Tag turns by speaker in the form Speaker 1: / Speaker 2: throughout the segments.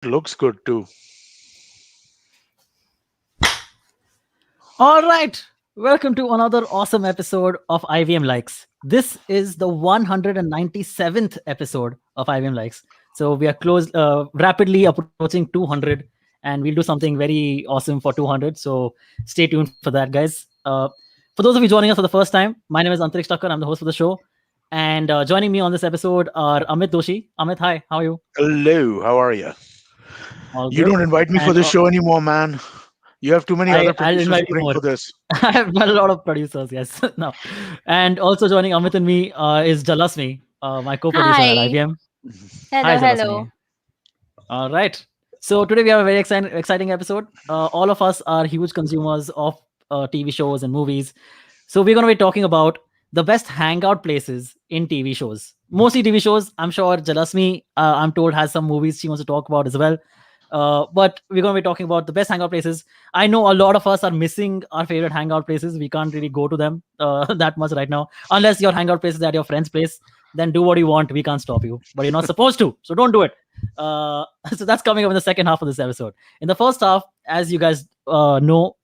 Speaker 1: It looks good too.
Speaker 2: All right. Welcome to another awesome episode of IVM Likes. This is the 197th episode of IVM Likes. So we are rapidly approaching 200, and we'll do something very awesome for 200. So stay tuned for that, guys. For those of you joining us for the first time, my name is Antriksh Thakkar. I'm the host for the show. And joining me on this episode are Amit Doshi. Amit, hi. How are you?
Speaker 1: Hello, how are you?
Speaker 2: All
Speaker 1: You
Speaker 2: good.
Speaker 1: don't invite me for
Speaker 2: And
Speaker 1: the show anymore, man. You have too many other
Speaker 2: I'll
Speaker 1: producers
Speaker 2: invite
Speaker 1: to
Speaker 2: you
Speaker 1: bring
Speaker 2: more.
Speaker 1: for this.
Speaker 2: I have got a lot of producers, yes. No. And also joining Amit and me is Jalasmi, my co-producer at
Speaker 3: Hi.
Speaker 2: IBM. Hi,
Speaker 3: Hello, hello.
Speaker 2: Jalasmi. All right. So today we have a very exciting episode. All of us are huge consumers of TV shows and movies. So we're going to be talking about the best hangout places in TV shows. Mostly TV shows. I'm sure Jalasmi, I'm told, has some movies she wants to talk about as well. But we're going to be talking about the best hangout places. I know a lot of us are missing our favorite hangout places. We can't really go to them that much right now, unless your hangout place is at your friend's place. Then do what you want. We can't stop you, but you're not supposed to. So don't do it. So that's coming up in the second half of this episode. In the first half, as you guys know,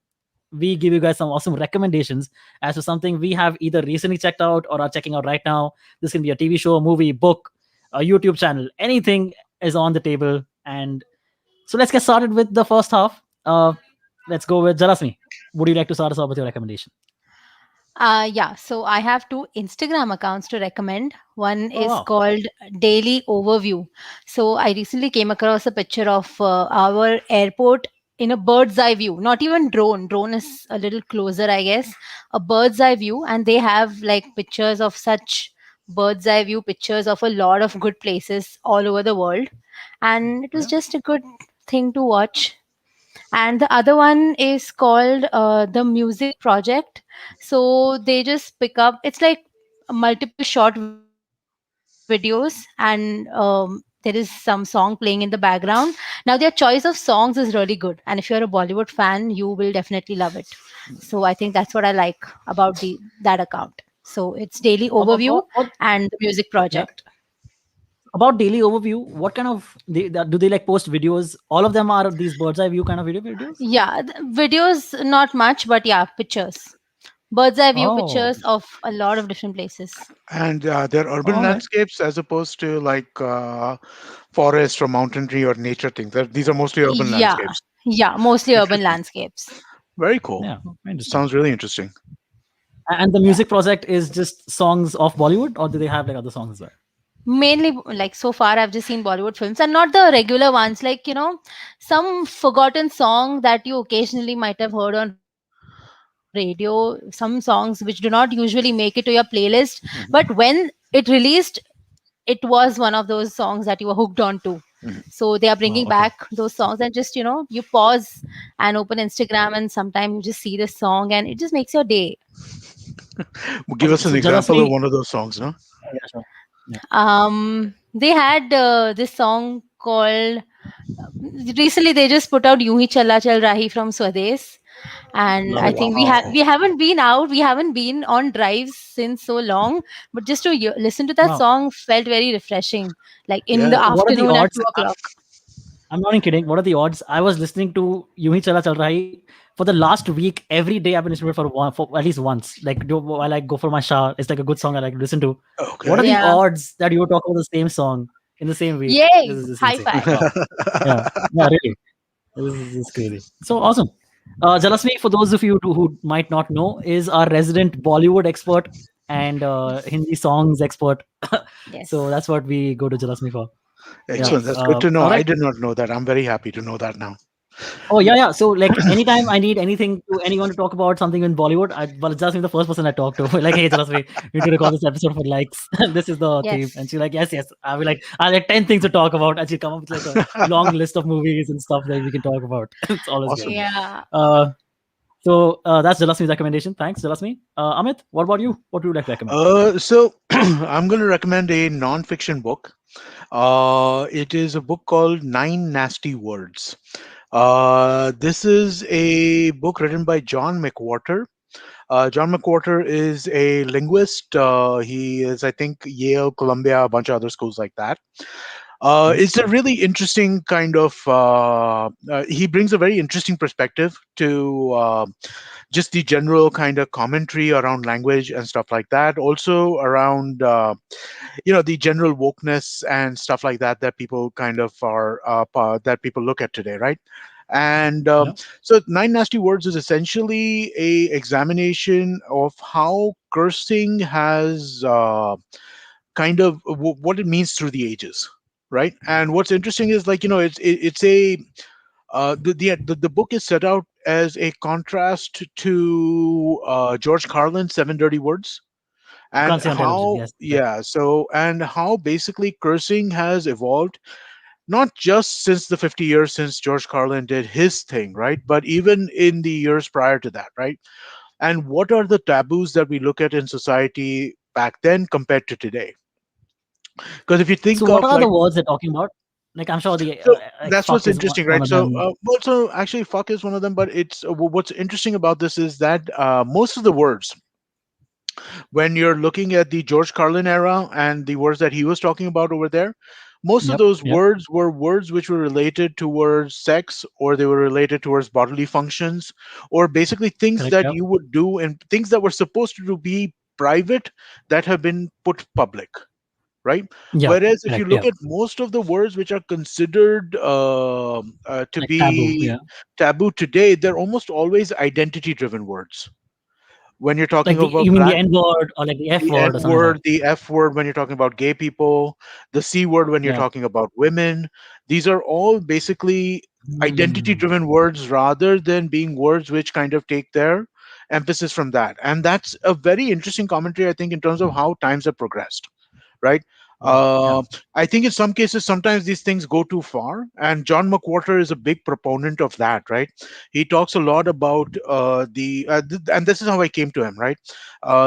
Speaker 2: we give you guys some awesome recommendations as to something we have either recently checked out or are checking out right now. This can be a TV show, a movie, book, a YouTube channel. Anything is on the table. And so let's get started with the first half. Let's go with Jalasmi. Would you like to start us off with your recommendation?
Speaker 3: Yeah, so I have two Instagram accounts to recommend. One
Speaker 2: Oh,
Speaker 3: is
Speaker 2: wow.
Speaker 3: called Daily Overview. So I recently came across a picture of our airport in a bird's eye view, not even drone. Drone is a little closer, I guess. A bird's eye view, and they have like pictures of such bird's eye view pictures of a lot of good places all over the world. And it was
Speaker 2: Yeah.
Speaker 3: just a good thing to watch. And the other one is called the Music Project. So they just pick up, it's like multiple short videos, and there is some song playing in the background. Now their choice of songs is really good, and if you're a Bollywood fan, you will definitely love it. So I think that's what I like about that account. So it's Daily
Speaker 2: About,
Speaker 3: Overview
Speaker 2: what,
Speaker 3: and the Music
Speaker 2: yeah.
Speaker 3: Project.
Speaker 2: About daily overview, what kind of do they like post videos? All of them are these bird's eye view kind of videos.
Speaker 3: Yeah, videos not much, but yeah, pictures, bird's eye view
Speaker 2: Oh,
Speaker 3: pictures of a lot of different places.
Speaker 1: And they're urban
Speaker 2: all right.
Speaker 1: landscapes as opposed to like forest or mountain tree or nature things. These are mostly urban
Speaker 3: Yeah,
Speaker 1: landscapes.
Speaker 3: yeah, mostly urban
Speaker 1: Interesting.
Speaker 3: landscapes.
Speaker 1: Very cool.
Speaker 2: Yeah, interesting.
Speaker 1: Sounds really interesting.
Speaker 2: And the
Speaker 3: Yeah,
Speaker 2: music project is just songs of Bollywood, or do they have like other songs as well?
Speaker 3: mainly like so far I've just seen Bollywood films, and not the regular ones, like some forgotten song that you occasionally might have heard on radio, some songs which do not usually make it to your playlist, but when it released, it was one of those songs that you were hooked on to. So
Speaker 1: Mhm.
Speaker 3: they are bringing
Speaker 2: Wow.
Speaker 3: back
Speaker 2: Okay.
Speaker 3: those songs, and just you pause and open Instagram, and sometimes you just see the song and it just makes your day.
Speaker 1: Give
Speaker 2: Awesome.
Speaker 1: us an
Speaker 2: So
Speaker 1: example of
Speaker 2: Jalasmi.
Speaker 1: one of those songs, no?
Speaker 2: Yeah, sure. Yeah.
Speaker 3: They had this song called, recently they just put out "यूं ही चला चल राही" from Swades, and
Speaker 2: Love
Speaker 3: I
Speaker 2: it.
Speaker 3: think
Speaker 1: Wow.
Speaker 3: we haven't been out, we haven't been on drives since so long, but just to listen to that
Speaker 2: Wow.
Speaker 3: song felt very refreshing, like in
Speaker 1: Yeah.
Speaker 3: the
Speaker 2: What are the
Speaker 3: afternoon at
Speaker 2: odds?
Speaker 3: 2 o'clock.
Speaker 2: I'm not even kidding. What are the odds? I was listening to Yu Hi Chala Chal Rahi for the last week. Every day I've been listening to it for at least once. Like while I go for my shower, it's like a good song I like to listen to. What are
Speaker 1: Okay.
Speaker 2: the
Speaker 3: Yeah,
Speaker 2: odds that you were talking about the same song in the same week? This
Speaker 3: yay,
Speaker 2: is just
Speaker 3: high
Speaker 2: insane.
Speaker 3: five.
Speaker 2: Wow. Yeah. Yeah. Really. This is crazy. So awesome. Jalasmi, for those of you who might not know, is our resident Bollywood expert and Hindi songs expert. So
Speaker 3: Yes,
Speaker 2: that's what we go to Jalasmi for. Yeah.
Speaker 1: Excellent. That's
Speaker 3: yes.
Speaker 1: good to know.
Speaker 2: All
Speaker 1: I
Speaker 2: right.
Speaker 1: did not know that. I'm very happy to know that now.
Speaker 2: Oh yeah, yeah. So like anytime I need anything to anyone to talk about something in Bollywood, well, Jasmine the first person I talk to. Like, hey, Jasmine, we need to record this episode for likes. This is the theme, and
Speaker 3: Yes.
Speaker 2: she's like, yes, yes. I'll be like, I like 10 things to talk about, and she'll come up with like a long list of movies and stuff that we can talk about. It's always good.
Speaker 1: Awesome.
Speaker 3: Yeah.
Speaker 2: Uh, so that's Jalasmi's recommendation. Thanks, Jalasmi. Amit, what about you? What would you like to recommend?
Speaker 1: So I'm going to recommend a non-fiction book. It is a book called Nine Nasty Words. This is a book written by John McWhorter. John McWhorter is a linguist. He is, I think, Yale, Columbia, a bunch of other schools like that. It's a really interesting kind of. He brings a very interesting perspective to just the general kind of commentary around language and stuff like that. Also around the general wokeness and stuff like that that people kind of are that people look at today, right? And
Speaker 2: Yeah.
Speaker 1: so Nine Nasty Words is essentially a examination of how cursing has kind of what it means through the ages, right? And what's interesting is, like, it's a the book is set out as a contrast to George Carlin's Seven Dirty Words, and
Speaker 2: Currency on television.
Speaker 1: how,
Speaker 2: Yes, correct.
Speaker 1: yeah, so, and how basically cursing has evolved, not just since the 50 years since George Carlin did his thing, right, but even in the years prior to that, right? And what are the taboos that we look at in society back then compared to today? Because if you
Speaker 2: So
Speaker 1: think
Speaker 2: what
Speaker 1: of,
Speaker 2: are the
Speaker 1: like,
Speaker 2: words they're talking about? Like I'm sure the
Speaker 1: so
Speaker 2: like
Speaker 1: that's
Speaker 2: fuck
Speaker 1: what's
Speaker 2: is
Speaker 1: interesting,
Speaker 2: one
Speaker 1: right?
Speaker 2: of
Speaker 1: So,
Speaker 2: them.
Speaker 1: well, so actually, fuck is one of them, but what's interesting about this is that most of the words, when you're looking at the George Carlin era and the words that he was talking about over there, most of
Speaker 2: Yep.
Speaker 1: those
Speaker 2: Yep.
Speaker 1: words were words which were related towards sex, or they were related towards bodily functions, or basically things
Speaker 2: Correct.
Speaker 1: that
Speaker 2: Yep.
Speaker 1: you would do and things that were supposed to be private that have been put public, right?
Speaker 2: Yep.
Speaker 1: Whereas if you
Speaker 2: Correct.
Speaker 1: look
Speaker 2: Yep.
Speaker 1: at most of the words which are considered to
Speaker 2: Like taboo.
Speaker 1: be
Speaker 2: Yeah.
Speaker 1: taboo today, they're almost always identity driven words. When you're talking
Speaker 2: Like the
Speaker 1: about
Speaker 2: you mean the
Speaker 1: black,
Speaker 2: N word or like the F
Speaker 1: the N
Speaker 2: word or something like that.
Speaker 1: word, the F word when you're talking about gay people, the C word when you're
Speaker 2: Yeah.
Speaker 1: talking about women. These are all basically identity
Speaker 2: Hmm.
Speaker 1: driven words rather than being words which kind of take their emphasis from that. And that's a very interesting commentary, I think, in terms of how times have progressed, right?
Speaker 2: Right. Yeah.
Speaker 1: Uh, I think in some cases, sometimes these things go too far, and John McWhorter is a big proponent of that, right? He talks a lot about and this is how I came to him, right?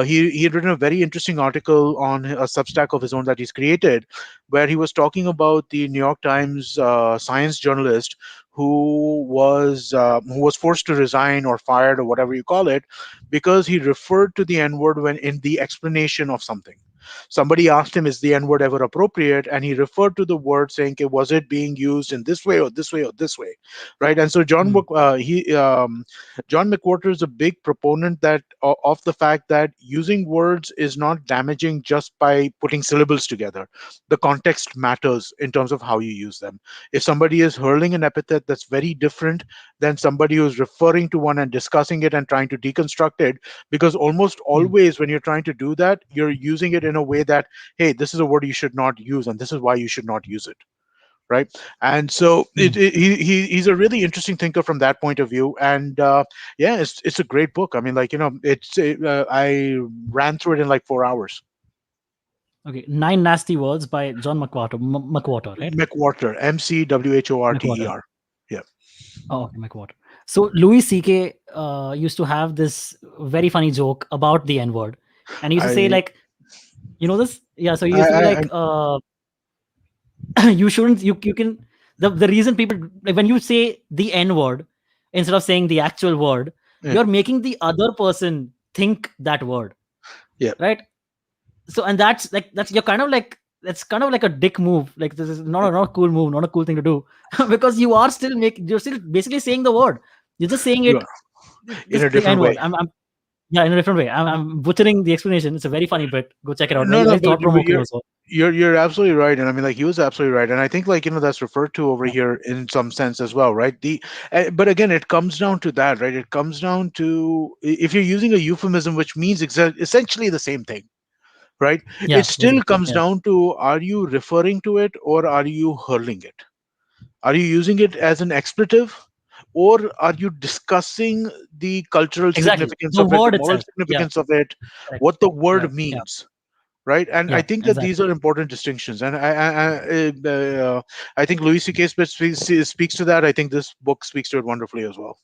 Speaker 1: He had written a very interesting article on a Substack of his own that he's created, where he was talking about the New York Times science journalist who was forced to resign or fired or whatever you call it, because he referred to the N word when in the explanation of something. Somebody asked him, "Is the N word ever appropriate?" And he referred to the word, saying, "Okay, was it being used in this way or this way or this way?" Right? And so
Speaker 2: Hmm.
Speaker 1: John McWhorter is a big proponent of the fact that using words is not damaging just by putting syllables together. The context matters in terms of how you use them. If somebody is hurling an epithet that's very different than somebody who's referring to one and discussing it and trying to deconstruct it, because almost
Speaker 2: Hmm.
Speaker 1: always when you're trying to do that, you're using it in a way that, hey, this is a word you should not use and this is why you should not use it, right? And so
Speaker 2: Hmm.
Speaker 1: he's a really interesting thinker from that point of view. And yeah, it's a great book. I mean, like, I ran through it in like 4 hours.
Speaker 2: Okay. Nine nasty words by John McWhorter. McWhorter, right?
Speaker 1: McWhorter, McWhorter.
Speaker 2: McWhorter.
Speaker 1: Yeah.
Speaker 2: Oh, okay, McWhorter. So Louis C.K. Used to have this very funny joke about the N word, and he used to say
Speaker 1: I
Speaker 2: like, you know this? Yeah. So he used to be
Speaker 1: I
Speaker 2: like, you shouldn't. You can. The reason people like when you say the N word instead of saying the actual word,
Speaker 1: yeah,
Speaker 2: you're making the other person think that word,
Speaker 1: yeah.
Speaker 2: right? So and that's you're kind of like that's kind of like a dick move. Like this is not a cool move, not a cool thing to do, because you're still basically saying the word. You're just saying
Speaker 1: You
Speaker 2: it
Speaker 1: are in
Speaker 2: this
Speaker 1: a
Speaker 2: the
Speaker 1: different
Speaker 2: N
Speaker 1: way.
Speaker 2: word. I'm yeah, in a different way. I'm butchering the explanation. It's a very funny bit. Go check it out.
Speaker 1: No,
Speaker 2: Very
Speaker 1: no,
Speaker 2: very
Speaker 1: but,
Speaker 2: thought provoking
Speaker 1: you're
Speaker 2: also.
Speaker 1: you're absolutely right, and I mean, like, he was absolutely right, and I think, like, that's referred to over
Speaker 2: Yeah.
Speaker 1: here in some sense as well, right? But again, it comes down to that, right? It comes down to, if you're using a euphemism, which means essentially the same thing, right? It
Speaker 2: Yeah.
Speaker 1: still
Speaker 2: Basically.
Speaker 1: comes
Speaker 2: Yeah.
Speaker 1: down to, are you referring to it or are you hurling it? Are you using it as an expletive, or are you discussing the cultural
Speaker 2: Exactly.
Speaker 1: significance
Speaker 2: The
Speaker 1: of it, the
Speaker 2: word
Speaker 1: moral
Speaker 2: itself. Yeah.
Speaker 1: significance of it,
Speaker 2: Correct.
Speaker 1: what the
Speaker 2: Right.
Speaker 1: word
Speaker 2: Yeah.
Speaker 1: means, right? And I
Speaker 2: Yeah.
Speaker 1: think that these
Speaker 2: Exactly.
Speaker 1: are important distinctions. And I think Louis C.K. speaks to that. I think this book speaks to it wonderfully as well.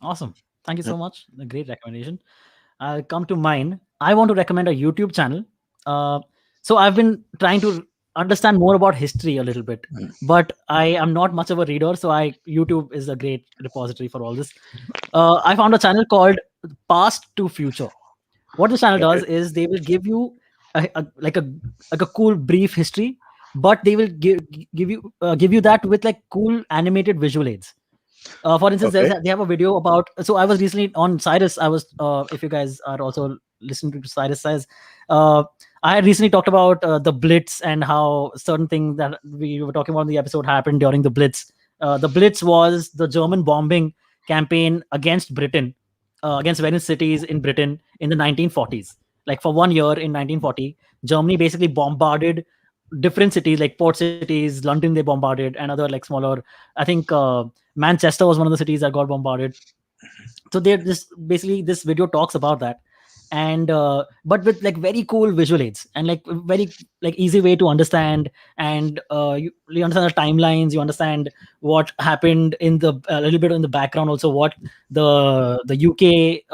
Speaker 2: Awesome. Thank you
Speaker 1: Yep.
Speaker 2: so much. A great recommendation. I'll come to mine. I want to recommend a YouTube channel. Uh, so I've been trying to understand more about history a little bit,
Speaker 1: Mm.
Speaker 2: but I am not much of a reader. So I YouTube is a great repository for all this. I found a channel called Past to Future. What the channel
Speaker 1: Okay.
Speaker 2: does is they will give you a, like a like a cool brief history, but they will give you that with like cool animated visual aids. For instance,
Speaker 1: Okay.
Speaker 2: they have a video about. So I was recently on Cyrus. I was, if you guys are also listening to Cyrus says, uh, I had recently talked about the Blitz and how certain thing that we were talking about in the episode happened during the Blitz. The Blitz was the German bombing campaign against Britain, against various cities in Britain in the 1940s. Like for 1 year in 1940, Germany basically bombarded different cities like port cities. London they bombarded, and other like smaller. I think Manchester was one of the cities that got bombarded. So they this basically this video talks about that, and but with like very cool visual aids and like very like easy way to understand. And you understand the timelines, you understand what happened in the a little bit in the background also, what the UK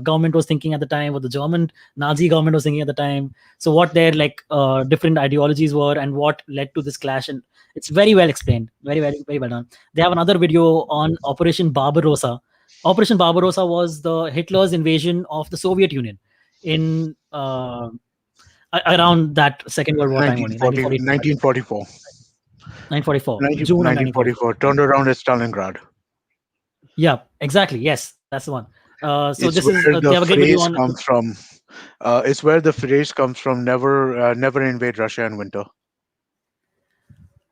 Speaker 2: government was thinking at the time, what the German Nazi government was thinking at the time. So what their like different ideologies were and what led to this clash. And it's very well explained, very well done. They have another video on Operation Barbarossa. Operation Barbarossa was the Hitler's invasion of the Soviet Union in around that Second World War time only,
Speaker 1: 1940,
Speaker 2: 1942,
Speaker 1: 1944.
Speaker 2: 1944,
Speaker 1: 19,
Speaker 2: June of 1944.
Speaker 1: 1944. Turned around at Stalingrad.
Speaker 2: Yeah, exactly. Yes, that's the one. So
Speaker 1: It's
Speaker 2: this is
Speaker 1: where
Speaker 2: they
Speaker 1: the
Speaker 2: have a great video
Speaker 1: phrase
Speaker 2: on.
Speaker 1: comes from. It's where the phrase comes from. Never invade Russia in winter.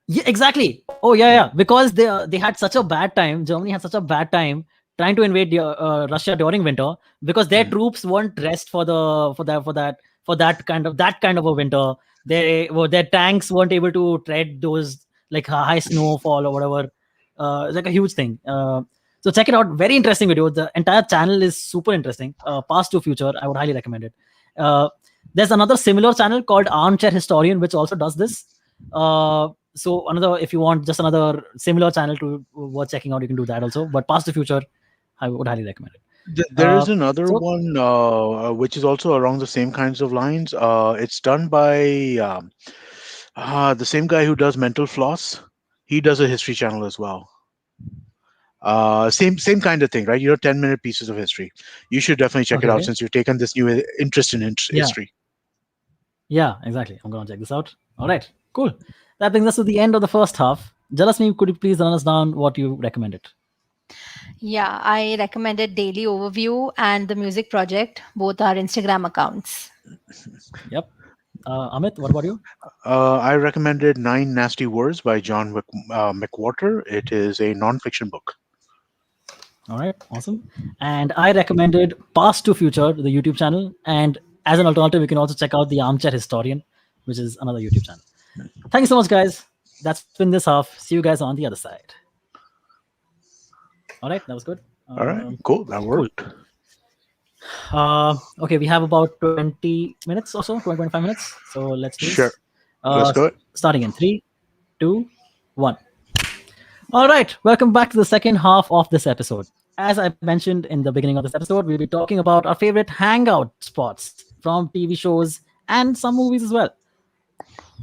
Speaker 2: Yeah, exactly. Oh yeah, yeah. Because they had such a bad time. Germany had such a bad time trying to invade Russia during winter, because their
Speaker 1: Mhm.
Speaker 2: troops won't rest for that kind of a winter. Their tanks weren't able to tread those like high snowfall or whatever. It's like a huge thing. So check it out. Very interesting video. The entire channel is super interesting. Past to future, I would highly recommend it. Uh, there's another similar channel called Armchair Historian, which also does this. So another, if you want just another similar channel to worth checking out, you can do that also. But Past the Future, I would highly recommend it.
Speaker 1: There is another
Speaker 2: So
Speaker 1: one which is also along the same kinds of lines. It's done by the same guy who does Mental Floss. He does a history channel as well. Same kind of thing, right? 10-minute pieces of history. You should definitely check it out
Speaker 2: okay,
Speaker 1: since you've taken this new interest in
Speaker 2: yeah,
Speaker 1: history.
Speaker 2: yeah, exactly. I'm gonna check this out. All right, cool. That brings us to the end of the first half. Jalasmi, could you please run us down what you recommended?
Speaker 3: Yeah, I recommended Daily Overview and the Music Project. Both are Instagram accounts.
Speaker 2: Yep. Amit, what about you?
Speaker 1: I recommended Nine Nasty Words by John McWhorter. It is a nonfiction book.
Speaker 2: All right, awesome. And I recommended Past to Future, the YouTube channel. And as an alternative, you can also check out the Armchair Historian, which is another YouTube channel. Thank you so much, guys. That's been this half. See you guys on the other side. All right, that was good.
Speaker 1: All right, cool. That
Speaker 2: Cool.
Speaker 1: worked.
Speaker 2: Okay, we have about 20 minutes or so, 20, 25 minutes. So let's do
Speaker 1: Sure.
Speaker 2: this.
Speaker 1: Let's do it.
Speaker 2: Starting in three, two, one. All right, welcome back to the second half of this episode. As I mentioned in the beginning of this episode, we'll be talking about our favorite hangout spots from TV shows and some movies as well.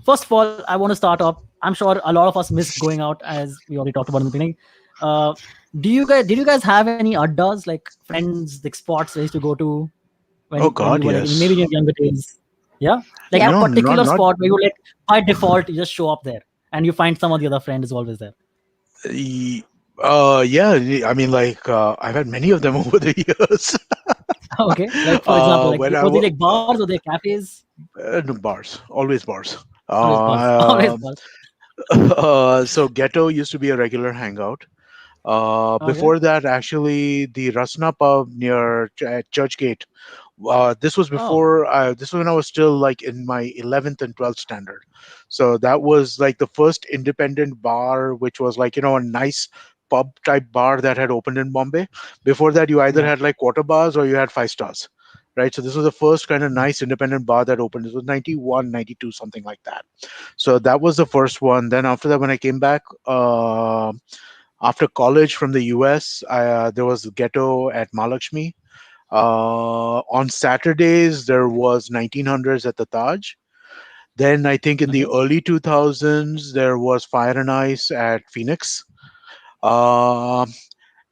Speaker 2: First of all, I want to start up. I'm sure a lot of us miss going out, as we already talked about in the beginning. Uh, did you guys have any addas, like friends, like spots they used to go to
Speaker 1: Oh
Speaker 2: when
Speaker 1: God,
Speaker 2: you were like maybe
Speaker 1: yes.
Speaker 2: in your younger days? Yeah, like a
Speaker 3: Yep.
Speaker 1: No, not
Speaker 2: particular
Speaker 1: not.
Speaker 2: spot where you like by default you just show up there and you find some of the other friend is always there.
Speaker 1: y- yeah. I mean, like I've had many of them over the years.
Speaker 2: Okay, like for example, like
Speaker 1: When I
Speaker 2: were they like bars or they cafes?
Speaker 1: no, bars, always bars.
Speaker 2: Always bars. Always
Speaker 1: Uh,
Speaker 2: bars.
Speaker 1: so Ghetto used to be a regular hangout.
Speaker 2: Okay.
Speaker 1: Before that, actually, the Rasna pub near Churchgate. This was
Speaker 2: Oh,
Speaker 1: before. This was when I was still like in my 11th and 12th standard. So that was like the first independent bar, which was like a nice pub type bar that had opened in Bombay. Before that, you either
Speaker 2: yeah.
Speaker 1: had like quarter bars or you had five stars. Right, so this was the first kind of nice independent bar that opened. This was 91, 92, something like that. So that was the first one. Then after that, when I came back, after college from the US, there was Ghetto at Malakshmi. On Saturdays, there was 1900s at the Taj. Then I think in the
Speaker 2: Okay.
Speaker 1: early 2000s, there was Fire and Ice at Phoenix. Uh,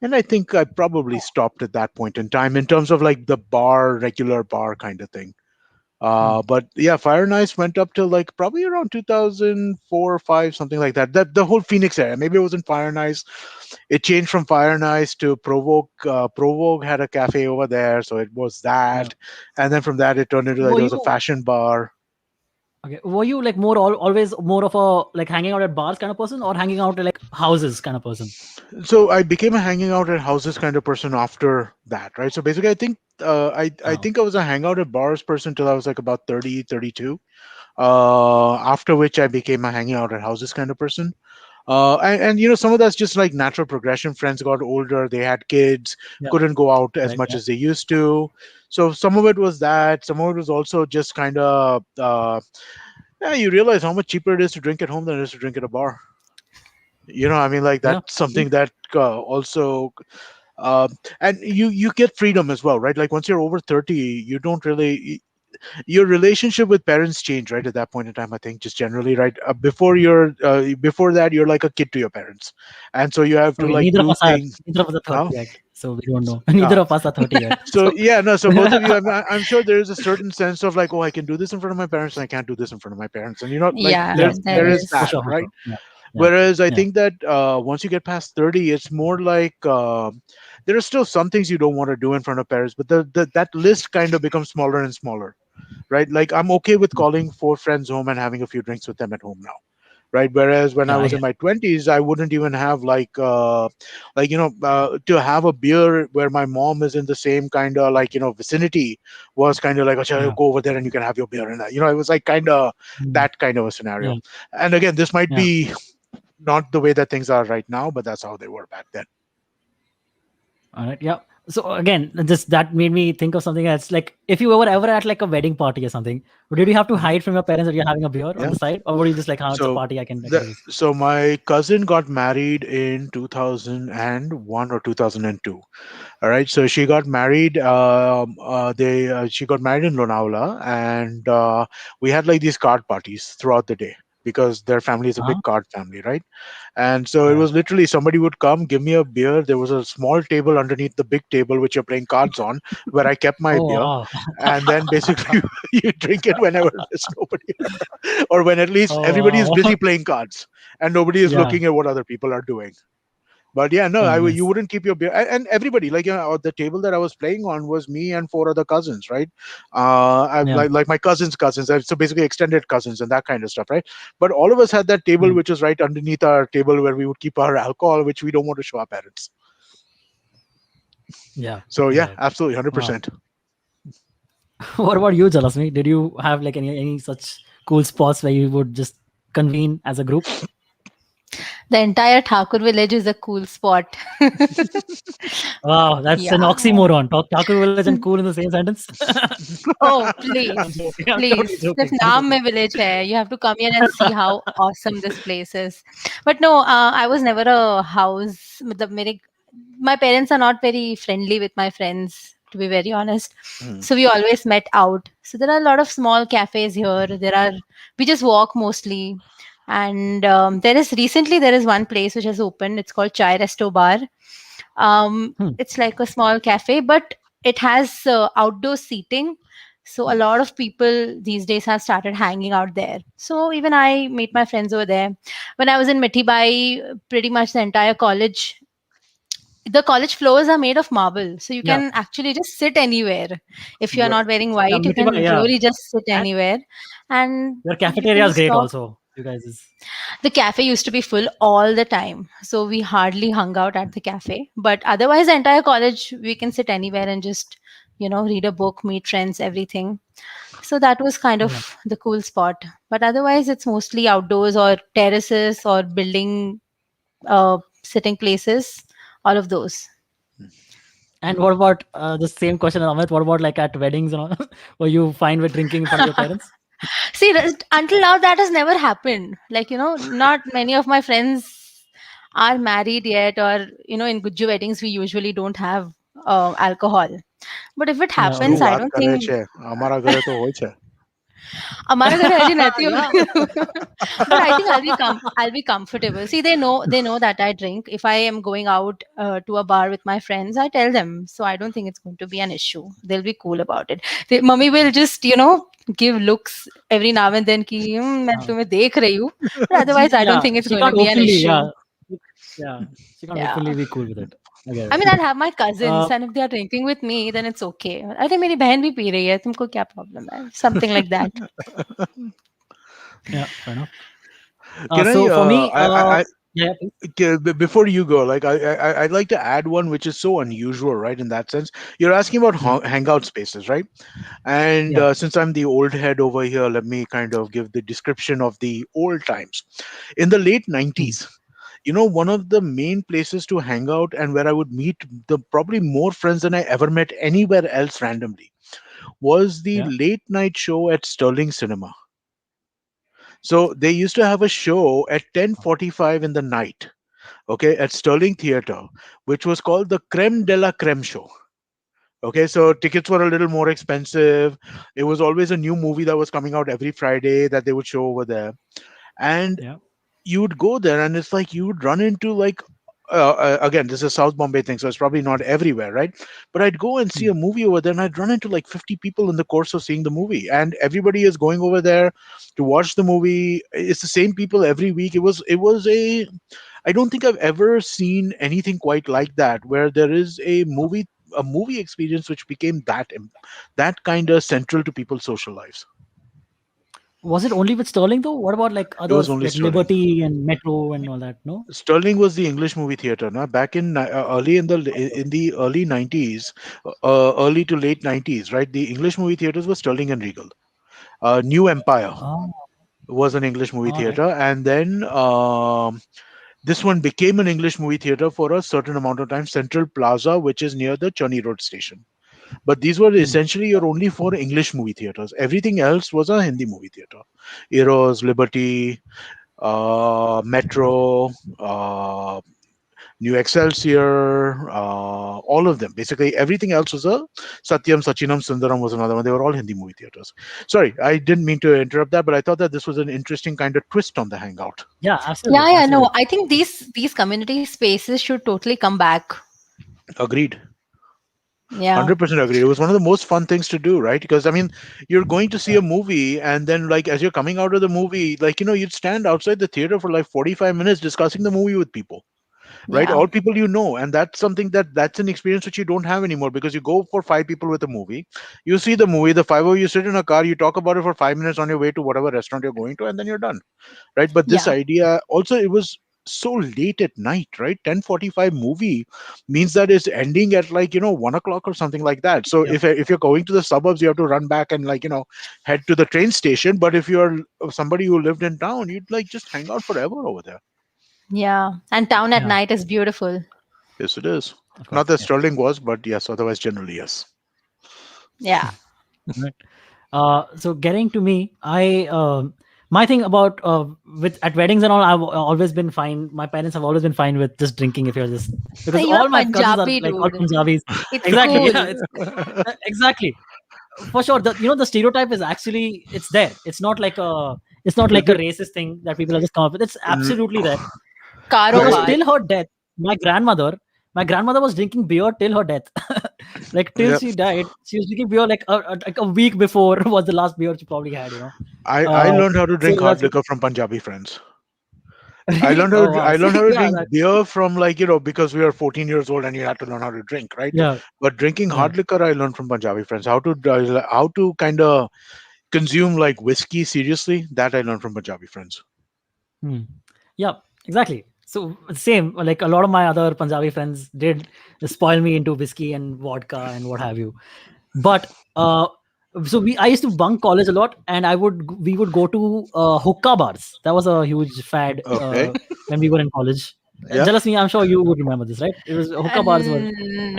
Speaker 1: and I think I probably stopped at that point in time in terms of like the bar, regular bar kind of thing.
Speaker 2: Hmm.
Speaker 1: But yeah, Fire and Ice went up till like probably around 2004 or 5, something like that. The whole Phoenix area. Maybe it wasn't Fire and Ice. It changed from Fire and Ice to Provoke. Provoke had a cafe over there, so it was
Speaker 2: Yeah.
Speaker 1: that. And then from that, it turned into like
Speaker 2: Were
Speaker 1: there was a
Speaker 2: you
Speaker 1: fashion bar.
Speaker 2: okay? Were you like always more of a like hanging out at bars kind of person, or hanging out at like houses kind of person?
Speaker 1: So I became a hanging out at houses kind of person after that, right? So basically, I think I
Speaker 2: Oh,
Speaker 1: think I was a hangout at bars person till I was like about 30, 32. After which I became a hanging out at houses kind of person. And some of that's just like natural progression. Friends got older, they had kids,
Speaker 2: yeah,
Speaker 1: couldn't go out as
Speaker 2: right,
Speaker 1: much
Speaker 2: yeah,
Speaker 1: as they used to. So some of it was that. Some of it was also just kind of yeah, you realize how much cheaper it is to drink at home than it is to drink at a bar. I mean, like
Speaker 2: yeah.
Speaker 1: that's something that also uh, and you get freedom as well, right? Like once you're over 30, you don't really your relationship with parents change, right? At that point in time, I think just generally, right? Before that, you're like a kid to your parents, and so you have to
Speaker 2: Okay,
Speaker 1: like do things.
Speaker 2: neither of us are
Speaker 1: Huh?
Speaker 2: 30 yet, so we don't know. Neither of us are 30 yet,
Speaker 1: So
Speaker 2: so
Speaker 1: yeah, no, so both of you, I'm sure there is a certain sense of like, oh, I can do this in front of my parents and I can't do this in front of my parents, and like
Speaker 3: Yeah,
Speaker 2: yeah,
Speaker 3: there
Speaker 1: there
Speaker 2: yeah,
Speaker 1: is
Speaker 2: for
Speaker 3: is.
Speaker 1: that,
Speaker 2: sure, for
Speaker 1: right?
Speaker 2: sure. Yeah, yeah,
Speaker 1: Whereas I
Speaker 2: yeah,
Speaker 1: think that once you get past 30, it's more like there are still some things you don't want to do in front of parents, but that list kind of becomes smaller and smaller, right? Like I'm okay with
Speaker 2: yeah,
Speaker 1: calling 4 friends home and having a few drinks with them at home now, right? Whereas when I
Speaker 2: yeah. I
Speaker 1: was
Speaker 2: get
Speaker 1: in my 20s, I wouldn't even have to have a beer where my mom is in the same kind of like vicinity was kind of like,
Speaker 2: yeah,
Speaker 1: oh, go over there and you can have your beer, and it was like kind of
Speaker 2: mm,
Speaker 1: that kind of a
Speaker 2: yeah,
Speaker 1: scenario. And again, this might
Speaker 2: yeah.
Speaker 1: be not the way that things are right now, but that's how they were back then.
Speaker 2: All right, yeah. So again, just that made me think of something else. Like, if you were ever at like a wedding party or something, did you have to
Speaker 1: Mhm.
Speaker 2: hide from your parents that you're having a beer on
Speaker 1: Yeah.
Speaker 2: the side, or were you just like, "Oh, it's a
Speaker 1: So
Speaker 2: party, I can do this."
Speaker 1: so my cousin got married in 2001 or 2002. All right, so she got married. They She got married in Lonavala, and we had like these card parties throughout the day because their family is a
Speaker 2: Uh-huh.
Speaker 1: big card family, right? And so it
Speaker 2: Right.
Speaker 1: was literally somebody would come, give me a beer. There was a small table underneath the big table which you're playing cards on, where I kept my
Speaker 2: Oh
Speaker 1: beer,
Speaker 2: wow.
Speaker 1: and then basically you drink it whenever there's nobody, or when at least
Speaker 2: Oh
Speaker 1: everybody is
Speaker 2: wow.
Speaker 1: busy playing cards and nobody is
Speaker 2: Yeah.
Speaker 1: looking at what other people are doing. But yeah, no,
Speaker 2: Oh,
Speaker 1: you
Speaker 2: nice.
Speaker 1: wouldn't keep your beer, and everybody, like the table that I was playing on was me and 4 other cousins, right?
Speaker 2: Yeah.
Speaker 1: Like my cousins, so basically extended cousins and that kind of stuff, right? But all of us had that table
Speaker 2: Mm.
Speaker 1: which was right underneath our table where we would keep our alcohol, which we don't want to show our parents.
Speaker 2: Yeah.
Speaker 1: So
Speaker 2: I
Speaker 1: yeah,
Speaker 2: get it.
Speaker 1: absolutely, hundred
Speaker 2: Wow.
Speaker 1: percent.
Speaker 2: What about you, Jalasmi? Did you have like any such cool spots where you would just convene as a group?
Speaker 3: The entire Thakur village is a cool spot.
Speaker 2: Wow, that's an
Speaker 3: Yeah.
Speaker 2: oxymoron. Talk Thakur village and cool in the same sentence.
Speaker 3: Oh,
Speaker 2: I'm
Speaker 3: please.
Speaker 2: joking. I'm
Speaker 3: Please.
Speaker 2: totally joking.
Speaker 3: सिर्फ
Speaker 2: I'm
Speaker 3: नाम
Speaker 2: joking.
Speaker 3: में village है. You have to come here and see how awesome this place is. But no, I was never a house. मतलब my parents are not very friendly with my friends, to be very honest.
Speaker 1: Mm.
Speaker 3: So we always met out. So there are a lot of small cafes here. We just walk mostly. And there is one place which has opened. It's called Chai Resto Bar.
Speaker 2: Hmm.
Speaker 3: It's like a small cafe, but it has outdoor seating. So a lot of people these days have started hanging out there. So even I meet my friends over there. When I was in Mithibai, pretty much the entire the college floors are made of marble. So you
Speaker 2: Yeah.
Speaker 3: can actually just sit anywhere. If you are
Speaker 1: Right.
Speaker 3: not wearing
Speaker 2: Yeah,
Speaker 3: white, you
Speaker 2: Mitiba,
Speaker 3: can
Speaker 2: yeah.
Speaker 3: really just sit
Speaker 2: And
Speaker 3: anywhere and
Speaker 2: your
Speaker 3: you
Speaker 2: cafeteria
Speaker 3: can
Speaker 2: is
Speaker 3: just
Speaker 2: great
Speaker 3: talk.
Speaker 2: also. You guys is
Speaker 3: The cafe used to be full all the time, so we hardly hung out at the cafe. But otherwise, the entire college, we can sit anywhere and just, read a book, meet friends, everything. So that was kind
Speaker 2: yeah.
Speaker 3: of the cool spot. But otherwise, it's mostly outdoors or terraces or building sitting places, all of those.
Speaker 2: And what about the same question, Amit? What about like at weddings and all? Were you fine with drinking in front of your parents?
Speaker 3: See, until now, that has never happened. Like, not many of my friends are married yet, or, in Gujju weddings, we usually don't have alcohol. But if it
Speaker 2: Yeah,
Speaker 1: શું
Speaker 3: happens,
Speaker 2: okay.
Speaker 3: I
Speaker 1: વાત
Speaker 3: don't
Speaker 1: કરે
Speaker 3: think.
Speaker 1: છે અમારા ઘરે તો હોય છે.
Speaker 3: हमारे घर ऐसी रहती
Speaker 2: Yeah.
Speaker 3: हो but I think I'll be comfortable. See, they know that I drink. If I am going out to a bar with my friends, I tell them. So I don't think it's going to be an issue. They'll be cool about it. Mummy will just give looks every now and then कि मैं
Speaker 2: Uh,
Speaker 3: तुम्हें देख रही हूँ. But otherwise, I don't
Speaker 2: yeah,
Speaker 3: think it's
Speaker 2: she
Speaker 3: going to
Speaker 2: can't
Speaker 3: be an
Speaker 2: openly.
Speaker 3: issue.
Speaker 2: Yeah, she can't
Speaker 3: Yeah.
Speaker 2: openly be cool with it. I get
Speaker 3: I
Speaker 2: it.
Speaker 3: mean, I'll have my
Speaker 2: Uh,
Speaker 3: cousins, and if they are drinking with me, then it's okay. अरे मेरी बहन भी P रही है, तुमको क्या problem है? Something like that.
Speaker 2: yeah, fair enough.
Speaker 1: Can I?
Speaker 2: So for me, yeah, please.
Speaker 1: Okay, before you go, like I'd like to add one which is so unusual, right? In that sense, you're asking about
Speaker 2: Hmm.
Speaker 1: hangout spaces, right? And
Speaker 2: Yeah.
Speaker 1: since I'm the old head over here, let me kind of give the description of the old times. In the late
Speaker 2: Hmm.
Speaker 1: 90s, one of the main places to hang out and where I would meet the probably more friends than I ever met anywhere else randomly was the
Speaker 2: Yeah.
Speaker 1: late night show at Sterling Cinema. So they used to have a show at 10:45 in the night, okay, at Sterling Theatre, which was called the Creme de la Creme Show. Okay, so tickets were a little more expensive. It was always a new movie that was coming out every Friday that they would show over there. And
Speaker 2: Yeah.
Speaker 1: you would go there, and it's like you would run into like, again, this is South Bombay thing, so it's probably not everywhere, right? But I'd go and see
Speaker 2: Hmm.
Speaker 1: a movie over there, and I'd run into like 50 people in the course of seeing the movie, and everybody is going over there to watch the movie. It's the same people every week. It was a I don't think I've ever seen anything quite like that, where there is a movie experience which became that kind of central to people's social lives.
Speaker 2: Was it only with Sterling though? What about like
Speaker 1: It was
Speaker 2: others
Speaker 1: only
Speaker 2: like
Speaker 1: Sterling.
Speaker 2: Liberty and Metro and all that? No.
Speaker 1: Sterling was the English movie theater. Now, back early in the early 90s, early to late 90s, right? The English movie theaters were Sterling and Regal. New Empire
Speaker 2: Oh,
Speaker 1: was an English movie
Speaker 2: all right.
Speaker 1: theater, and then this one became an English movie theater for a certain amount of time. Central Plaza, which is near the Churney Road station. But these were
Speaker 2: Hmm.
Speaker 1: essentially your only four English movie theaters. Everything else was a Hindi movie theater. Eros, Liberty, Metro, uh, New Excelsior, all of them. Basically, everything else was a Satyam, Sachinam, Sundaram was another one. They were all Hindi movie theaters. Sorry, I didn't mean to interrupt that, but I thought that this was an interesting kind of twist on the Hangout.
Speaker 2: Yeah,
Speaker 3: Yeah,
Speaker 2: absolutely,
Speaker 3: yeah, no.
Speaker 2: absolutely.
Speaker 3: I think these community spaces should totally come back.
Speaker 1: Agreed.
Speaker 3: Yeah.
Speaker 1: 100% agreed. It was one of the most fun things to do, right? Because, I mean, you're going to see a movie, and then, like, as you're coming out of the movie, like, you'd stand outside the theater for like 45 minutes discussing the movie with people, right?
Speaker 3: Yeah.
Speaker 1: All people you know. And that's something that's an experience which you don't have anymore, because you go for five people with a movie, you see the movie, the five of you sit in a car, you talk about it for 5 minutes on your way to whatever restaurant you're going to, and then you're done, right? But this
Speaker 3: Yeah.
Speaker 1: idea also, it was so late at night, right? 10:45 movie means that it's ending at like 1 o'clock or something like that. So
Speaker 2: Yeah.
Speaker 1: if you're going to the suburbs, you have to run back and like head to the train station. But if you're somebody who lived in town, you'd like just hang out forever over there.
Speaker 3: Yeah. And town at
Speaker 2: Yeah.
Speaker 3: night is beautiful.
Speaker 1: Yes, it is.
Speaker 2: Of
Speaker 1: Not
Speaker 2: course.
Speaker 1: that
Speaker 2: Yes.
Speaker 1: Sterling was, but yes, otherwise generally yes.
Speaker 3: Yeah.
Speaker 2: Right. So getting to me, my thing about with at weddings and all, I've always been fine. My parents have always been fine with just drinking if you're just because
Speaker 3: You're
Speaker 2: all my cousins are
Speaker 3: Punjabi,
Speaker 2: like all
Speaker 3: dude.
Speaker 2: Punjabis.
Speaker 3: It's
Speaker 2: Exactly.
Speaker 3: cool.
Speaker 2: Yeah. It's exactly for sure. The stereotype is actually it's there. It's not like a
Speaker 1: The-
Speaker 2: racist thing that people have just come up with. It's absolutely there because
Speaker 3: Karobar.
Speaker 2: till her death, my grandmother was drinking beer till her death. Like till
Speaker 1: yeah,
Speaker 2: she died, she was drinking beer like a week before was the last beer she probably had.
Speaker 1: I
Speaker 2: Uh,
Speaker 1: learned how to
Speaker 2: so
Speaker 1: drink hard
Speaker 2: that's
Speaker 1: liquor from Punjabi friends.
Speaker 2: really. Oh wow.
Speaker 1: I learned
Speaker 2: See,
Speaker 1: how to
Speaker 2: yeah,
Speaker 1: drink beer from like because we were 14 years old and you had to learn how to drink, right?
Speaker 2: yeah,
Speaker 1: But drinking
Speaker 2: yeah.
Speaker 1: hard liquor, I learned from Punjabi friends. How to kind of consume like whiskey seriously. That I learned from Punjabi friends.
Speaker 2: Hmm. Yeah, exactly. So same, like a lot of my other Punjabi friends did spoil me into whiskey and vodka and what have you. But so I used to bunk college a lot, and we would go to hookah bars. That was a huge fad
Speaker 1: Okay.
Speaker 2: when we were in college.
Speaker 1: Yeah.
Speaker 2: Jealous me, I'm sure you would remember this, right? It was hookah bars were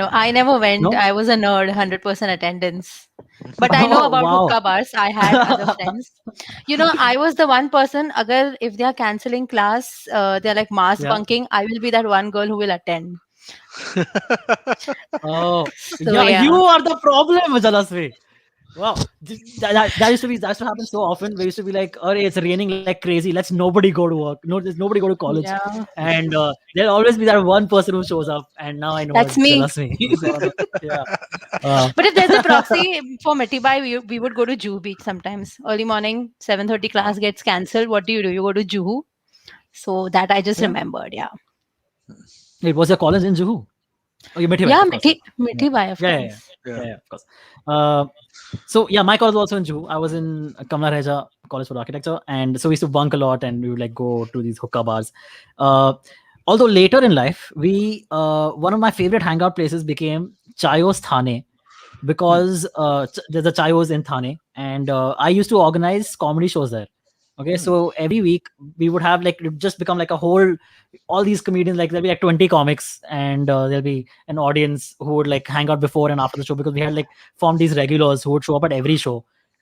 Speaker 3: No, I never went.
Speaker 2: no.
Speaker 3: I was a nerd, 100% attendance. But I know
Speaker 2: Oh
Speaker 3: about
Speaker 2: wow.
Speaker 3: hookah bars. I had other friends. I was the one person, agar if they are canceling class, they're like mass
Speaker 2: Yeah.
Speaker 3: bunking, I will be that one girl who will attend.
Speaker 2: Oh
Speaker 3: So
Speaker 2: yeah, you
Speaker 3: yeah.
Speaker 2: are the problem, Jalasvi. Wow, that used to be that used to happen so often. We used to be like, "Oh, it's raining like crazy. Let's nobody go to work. No, there's nobody go to college."
Speaker 3: Yeah,
Speaker 2: And there'll always be that one person who shows up. And now I know
Speaker 3: that's
Speaker 2: it's
Speaker 3: me.
Speaker 2: that's me. He's one of the yeah. Uh,
Speaker 3: But if there's a proxy for Metibai, we would go to Juhu Beach sometimes. Early morning, 7:30
Speaker 1: Uh,
Speaker 3: class gets cancelled. What do? You go to Juhu. So that I just
Speaker 2: yeah.
Speaker 3: remembered. Yeah.
Speaker 2: It was your college in Juhu. Oh, you met him,
Speaker 3: Yeah,
Speaker 2: of course. Yeah. Yeah.
Speaker 3: Metibai, of
Speaker 2: Yeah. Yeah. Yeah.
Speaker 3: course.
Speaker 1: yeah.
Speaker 2: Yeah, yeah, of course. Uh, so yeah, my college was also in Juhu. I was in Kamla Reja College for Architecture, and so we used to bunk a lot, and we would like go to these hookah bars. Uh, Although later in life, we one of my favorite hangout places became Chayos Thane
Speaker 1: Hmm.
Speaker 2: because there's a Chayos in Thane, and I used to organize comedy shows there. Okay,
Speaker 1: Hmm.
Speaker 2: so every week we would have like it just become like a whole all these comedians, like there'll be like 20 comics, and there'll be an audience who would like hang out before and after the show, because we had like formed these regulars who would show up at every show.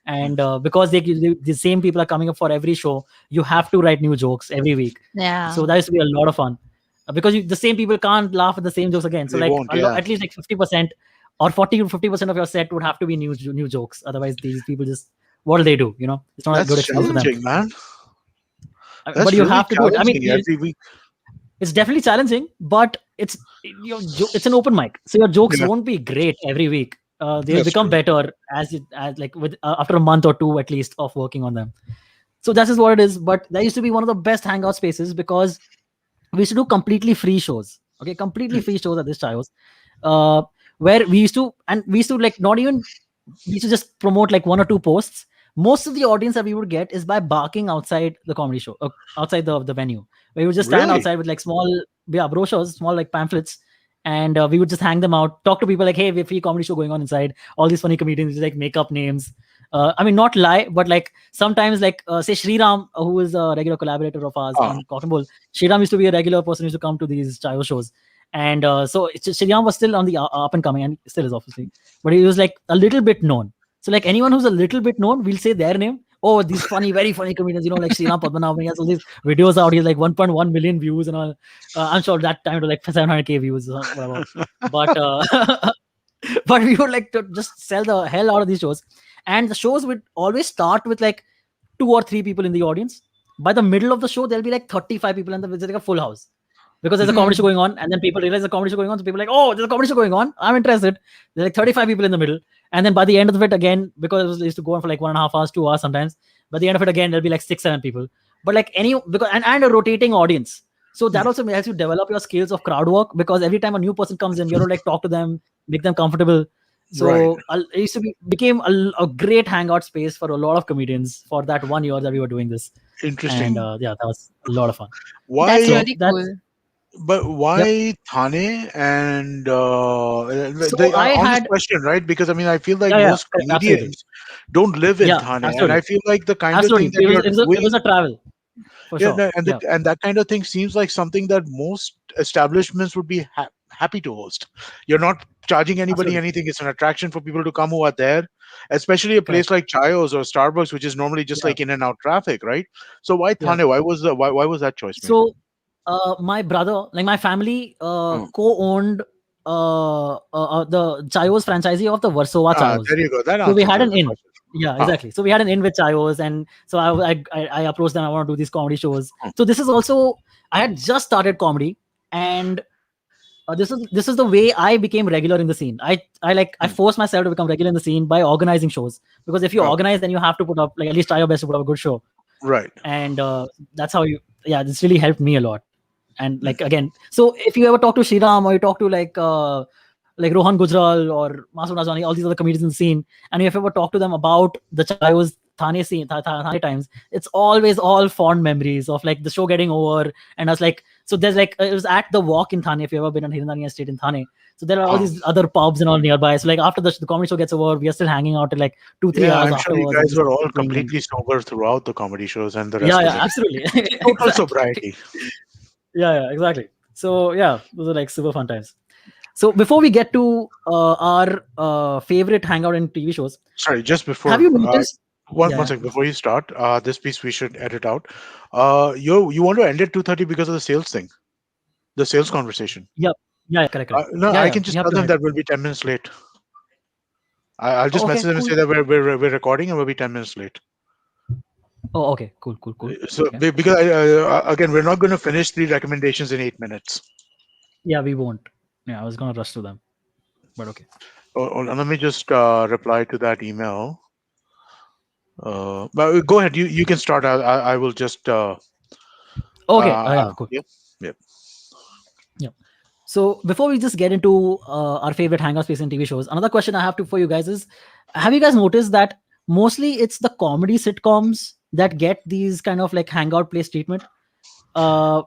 Speaker 1: Hmm.
Speaker 2: And because the same people are coming up for every show, you have to write new jokes every week. So
Speaker 3: Yeah.
Speaker 2: that used to be a lot of fun, because the same people can't laugh at the same jokes again. So
Speaker 1: They
Speaker 2: like
Speaker 1: won't. Yeah,
Speaker 2: at least like 50% or 40 to 50% of your set would have to be new jokes. Otherwise, these people just what do they do? It's not a good
Speaker 1: that's
Speaker 2: experience for them.
Speaker 1: challenging, man.
Speaker 2: But
Speaker 1: That's
Speaker 2: you
Speaker 1: really
Speaker 2: have to do it. I mean,
Speaker 1: challenging every week.
Speaker 2: it's definitely challenging, but it's an open mic, so your jokes
Speaker 1: Yeah,
Speaker 2: won't be great every week. They'll
Speaker 1: that's
Speaker 2: become
Speaker 1: true.
Speaker 2: better as like with after a month or two at least of working on them. So that is what it is. But that used to be one of the best hangout spaces, because we used to do completely free shows. Okay, completely
Speaker 1: Hmm.
Speaker 2: free shows at this Chayos, uh, where we used to like not even we used to just promote like one or two posts. Most of the audience that we would get is by barking outside the comedy show, outside the venue. We would just stand
Speaker 1: Really?
Speaker 2: outside with like small, yeah, brochures, small like pamphlets, and we would just hang them out, talk to people like, hey, we have free comedy show going on inside. All these funny comedians just like make up names. I mean, not lie, but like sometimes, like say Sriram, who is a regular collaborator of ours
Speaker 1: Ah,
Speaker 2: in Cotton Bowl. Sriram used to be a regular person who used to come to these Chayo shows, and so Sriram was still on the up and coming, and still is obviously, but he was like a little bit known. So like anyone who's a little bit known, we'll say their name. Oh, these funny, very funny comedians, like Sriram Padmanabhan. He has all these videos out. He's like 1.1 million views and all. I'm sure that time it was like 700K views or whatever. But but we would like to just sell the hell out of these shows, and the shows would always start with like two or three people in the audience. By the middle of the show, there'll be like 35 people, and it's like a full house, because there's a comedy show
Speaker 3: Hmm.
Speaker 2: going on, and then people realize the comedy show going on. So people are like, oh, there's a comedy show going on. I'm interested. There's like 35 people in the middle, and then by the end of it, again, because it used to go on for like 1.5 hours, 2 hours sometimes. By the end of it, again, there'll be like 6, 7 people. But like because and a rotating audience. So that
Speaker 1: hmm.
Speaker 2: also helps you develop your skills of crowd work, because every time a new person comes in, you have to like talk to them, make them comfortable.
Speaker 1: Right.
Speaker 2: So it used to became a great hangout space for a lot of comedians for that 1 year that we were doing this. And
Speaker 1: Interesting.
Speaker 2: yeah, that was a lot of fun.
Speaker 3: That's
Speaker 1: Why?
Speaker 2: So
Speaker 3: really
Speaker 2: that's
Speaker 3: cool.
Speaker 1: But
Speaker 2: yep.
Speaker 1: why Thane? And
Speaker 2: So I
Speaker 1: honest
Speaker 2: had
Speaker 1: question, right? Because I mean, I feel like
Speaker 2: yeah, yeah,
Speaker 1: most
Speaker 2: correct, absolutely.
Speaker 1: comedians don't live in
Speaker 2: Yeah,
Speaker 1: Thane, and I
Speaker 2: absolutely.
Speaker 1: feel like the kind of thing
Speaker 2: Absolutely.
Speaker 1: that you're
Speaker 2: It was
Speaker 1: doing,
Speaker 2: a travel for
Speaker 1: yeah,
Speaker 2: sure.
Speaker 1: no,
Speaker 2: Yeah.
Speaker 1: and that kind of thing seems like something that most establishments would be happy to host. You're not charging anybody
Speaker 2: Absolutely.
Speaker 1: anything; it's an attraction for people to come who are there, especially a place
Speaker 2: Correct.
Speaker 1: like Chayo's or Starbucks, which is normally just
Speaker 2: Yeah.
Speaker 1: like in and out traffic, right? So why
Speaker 2: Yeah.
Speaker 1: Thane? Why was that choice made?
Speaker 2: So my brother, like my family,
Speaker 1: Oh.
Speaker 2: co-owned the Chayos franchisee of the Warsaw Chayos.
Speaker 1: There you go. That
Speaker 2: So we
Speaker 1: answers
Speaker 2: had
Speaker 1: the
Speaker 2: an in.
Speaker 1: question.
Speaker 2: Yeah,
Speaker 1: Huh.
Speaker 2: exactly. So we had an in with Chayos, and so I approached them. I want to do these comedy shows.
Speaker 1: Hmm.
Speaker 2: So this is also I had just started comedy, and this is the way I became regular in the scene. I
Speaker 1: Hmm.
Speaker 2: forced myself to become regular in the scene by organizing shows, because if you
Speaker 1: Okay.
Speaker 2: organize, then you have to put up, like, at least try your best to put up a good show.
Speaker 1: Right.
Speaker 2: And that's how you yeah, this really helped me a lot. And
Speaker 1: Hmm.
Speaker 2: like again, so if you ever talk to Shriram, or you talk to like Rohan Gujral or Masood Nazwani, all these other comedians in the scene, and if you ever talk to them about the Chayos Thane scene, Thane times, it's always all fond memories of like the show getting over. And I was like, so there's like it was at the Walk in Thane, if you've ever been on Hirandani Estate in Thane. So there are all
Speaker 1: Huh.
Speaker 2: these other pubs and all nearby. So like after the comedy show gets over, we are still hanging out till like 2, 3
Speaker 1: Yeah,
Speaker 2: hours
Speaker 1: I'm sure you
Speaker 2: afterwards, and
Speaker 1: guys
Speaker 2: just
Speaker 1: were all
Speaker 2: drinking. And
Speaker 1: completely sober throughout the comedy shows and the
Speaker 2: yeah,
Speaker 1: rest of
Speaker 2: yeah,
Speaker 1: it.
Speaker 2: absolutely.
Speaker 1: Total
Speaker 2: Exactly.
Speaker 1: sobriety.
Speaker 2: Yeah, exactly. So yeah, those are like super fun times. So before we get to our favorite hangout in TV shows,
Speaker 1: Sorry, just
Speaker 2: have
Speaker 1: before
Speaker 2: you noticed?
Speaker 1: one
Speaker 2: Yeah,
Speaker 1: second before you start, this piece we should edit out. You want to end at 2:30 because of the sales thing, the sales conversation.
Speaker 2: yeah, yeah, correct, correct.
Speaker 1: No,
Speaker 2: Yeah,
Speaker 1: I
Speaker 2: yeah,
Speaker 1: can
Speaker 2: you
Speaker 1: just
Speaker 2: have
Speaker 1: tell
Speaker 2: to
Speaker 1: them
Speaker 2: hit.
Speaker 1: that we'll be 10 minutes late. I'll just
Speaker 2: Okay,
Speaker 1: message them and
Speaker 2: cool.
Speaker 1: say that we're recording and we'll be 10 minutes late.
Speaker 2: Oh, okay, cool, cool, cool.
Speaker 1: So
Speaker 2: Okay.
Speaker 1: because again, we're not going to finish three recommendations in 8 minutes.
Speaker 2: Yeah, we won't. Yeah, I was gonna rush to them, but okay.
Speaker 1: Let me just reply to that email. But go ahead. You can start. I will just.
Speaker 2: Okay. Yeah, cool.
Speaker 1: Yep. Yep.
Speaker 2: Yeah. So before we just get into our favorite hangout space in TV shows, another question I have to for you guys is: have you guys noticed that mostly it's the comedy sitcoms that get these kind of like hangout place treatment?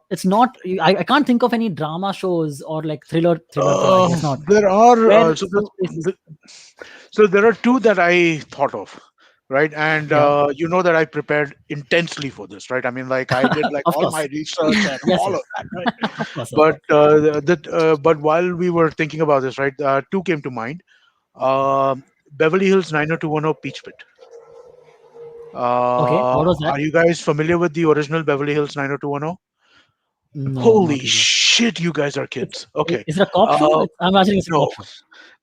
Speaker 2: It's not. I can't think of any drama shows or like thriller. I
Speaker 1: Uh,
Speaker 2: guess not.
Speaker 1: there are
Speaker 2: Where
Speaker 1: so
Speaker 2: those places.
Speaker 1: so there are two that I thought of, right? And
Speaker 2: Yeah.
Speaker 1: you know that I prepared intensely for this, right? I mean, like I did like
Speaker 2: Of
Speaker 1: all my
Speaker 2: course.
Speaker 1: research and
Speaker 2: Yes.
Speaker 1: all
Speaker 2: Yes.
Speaker 1: of that, right?
Speaker 2: Of course. Of
Speaker 1: But
Speaker 2: course.
Speaker 1: but while we were thinking about this, right, two came to mind. Beverly Hills 90210 Peach Pit.
Speaker 2: Okay. What was that?
Speaker 1: Are you guys familiar with the original Beverly Hills 90210?
Speaker 2: No,
Speaker 1: Holy
Speaker 2: not really.
Speaker 1: shit, you guys are
Speaker 2: It's
Speaker 1: kids. Okay.
Speaker 2: is it a cop show?
Speaker 1: Uh,
Speaker 2: I'm imagining it's a cop
Speaker 1: no.
Speaker 2: show.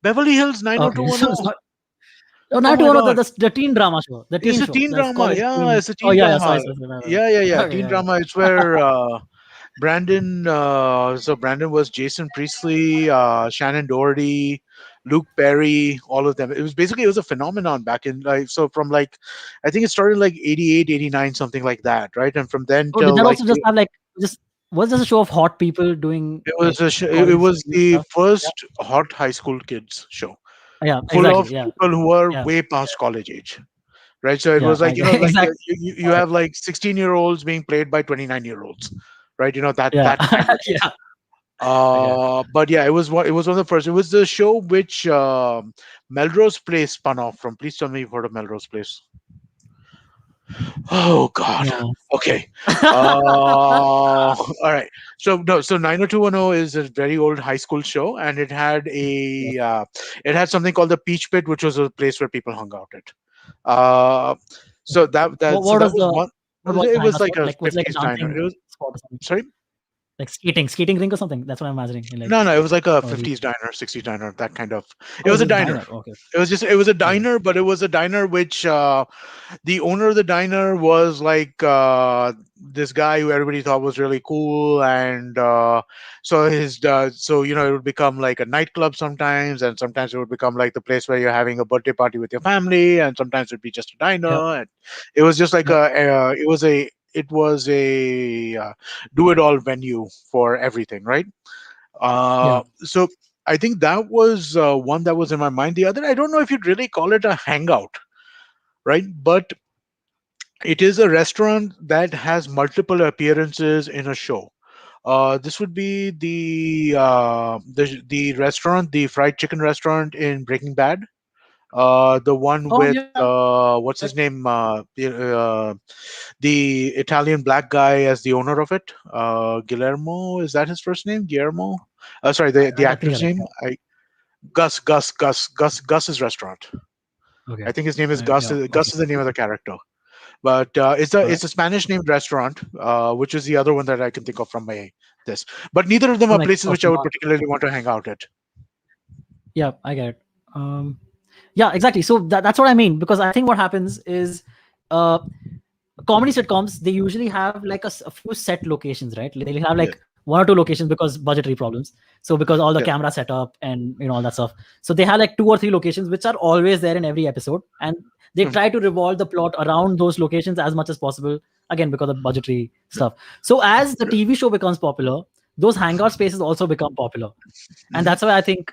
Speaker 1: Beverly Hills
Speaker 2: Okay. So
Speaker 1: 90210.
Speaker 2: it's not. Oh,
Speaker 1: Oh
Speaker 2: not
Speaker 1: my
Speaker 2: one of the,
Speaker 1: god.
Speaker 2: the teen drama show, the
Speaker 1: It's
Speaker 2: teen
Speaker 1: a
Speaker 2: show,
Speaker 1: teen
Speaker 2: this
Speaker 1: drama.
Speaker 2: college
Speaker 1: Yeah,
Speaker 2: teen.
Speaker 1: it's a
Speaker 2: Oh
Speaker 1: teen
Speaker 2: yeah, yeah, sorry,
Speaker 1: drama.
Speaker 2: sorry, sorry, right,
Speaker 1: Yeah, yeah, yeah.
Speaker 2: right. Okay,
Speaker 1: Teen
Speaker 2: yeah,
Speaker 1: drama. It's where Brandon was Jason Priestley, Shannon Doherty, Luke Perry, all of them. It was a phenomenon back in like so from like I think it started like 88, 89, something like that, right? And from then
Speaker 2: oh, did
Speaker 1: till
Speaker 2: that
Speaker 1: like
Speaker 2: also just have like just was this a show of hot people doing like
Speaker 1: it
Speaker 2: college
Speaker 1: was the
Speaker 2: stuff? Yeah,
Speaker 1: first hot high school kids show,
Speaker 2: yeah,
Speaker 1: full
Speaker 2: exactly,
Speaker 1: of
Speaker 2: yeah,
Speaker 1: people who are
Speaker 2: yeah,
Speaker 1: way past college age, right? So it
Speaker 2: yeah,
Speaker 1: was like like
Speaker 2: exactly,
Speaker 1: you have like 16-year-olds being played by 29-year-olds, right?
Speaker 2: yeah,
Speaker 1: That kind of thing.
Speaker 2: yeah, I get it.
Speaker 1: But yeah, it was one of the first. It was the show which Melrose Place spun off from. Please tell me you've heard of Melrose Place. Oh God.
Speaker 2: Yeah.
Speaker 1: Okay. All right. So no. So 90210 is a very old high school show, and
Speaker 2: Yes.
Speaker 1: it had something called the Peach Pit, which was a place where people hung out at. Uh, so
Speaker 2: What
Speaker 1: that
Speaker 2: was
Speaker 1: was
Speaker 2: the
Speaker 1: one.
Speaker 2: what was
Speaker 1: It
Speaker 2: the
Speaker 1: was
Speaker 2: hangout
Speaker 1: like
Speaker 2: spot?
Speaker 1: a
Speaker 2: Like was it like a
Speaker 1: 50s diner.
Speaker 2: dancing
Speaker 1: It was
Speaker 2: spot or something?
Speaker 1: sorry.
Speaker 2: Like skating rink or something? That's what I'm imagining. Like
Speaker 1: No, no, it was like a
Speaker 2: or the
Speaker 1: 50s diner, 60s diner, that kind of. It
Speaker 2: oh,
Speaker 1: was
Speaker 2: is
Speaker 1: a
Speaker 2: it a
Speaker 1: diner.
Speaker 2: diner? Okay,
Speaker 1: It was a
Speaker 2: okay,
Speaker 1: diner, but it was a diner which the owner of the diner was like this guy who everybody thought was really cool, and so it would become like a nightclub sometimes, and sometimes it would become like the place where you're having a birthday party with your family, and sometimes it'd be just a
Speaker 2: yeah,
Speaker 1: diner, and it was just like
Speaker 2: yeah,
Speaker 1: it was a do it all venue for everything, right?
Speaker 2: yeah.
Speaker 1: So I think that was one that was in my mind. The other, I don't know if you'd really call it a hangout, right? But it is a restaurant that has multiple appearances in a show. This would be the restaurant, the fried chicken restaurant in Breaking Bad. The one
Speaker 2: Oh
Speaker 1: with
Speaker 2: yeah,
Speaker 1: what's his name? The Italian black guy as the owner of it. Guillermo, is that his first name? Guillermo. Sorry, the
Speaker 2: I think
Speaker 1: actor's
Speaker 2: you're right.
Speaker 1: name. Gus's restaurant.
Speaker 2: Yeah. Okay.
Speaker 1: I think his name is Gus.
Speaker 2: Yeah. Okay.
Speaker 1: Gus is the name of the character. But
Speaker 2: All right.
Speaker 1: it's a Spanish named restaurant, which is the other one that I can think of from my this. But neither of them
Speaker 2: I'm
Speaker 1: are
Speaker 2: like,
Speaker 1: places which
Speaker 2: okay,
Speaker 1: I would
Speaker 2: wow.
Speaker 1: particularly want to hang out at.
Speaker 2: Yeah, I get it. Yeah, exactly. So that's what I mean because I think what happens is, uh, comedy sitcoms they usually have like a few set locations, right? They'll have
Speaker 1: Yeah,
Speaker 2: like one or two locations because budgetary problems. So because all the
Speaker 1: yeah,
Speaker 2: camera setup and all that stuff. So they have like two or three locations which are always there in every episode, and they
Speaker 1: hmm,
Speaker 2: try to revolve the plot around those locations as much as possible. Again, because of budgetary stuff. So as the TV show becomes popular, those hangout spaces also become popular, and
Speaker 1: hmm.
Speaker 2: that's why I think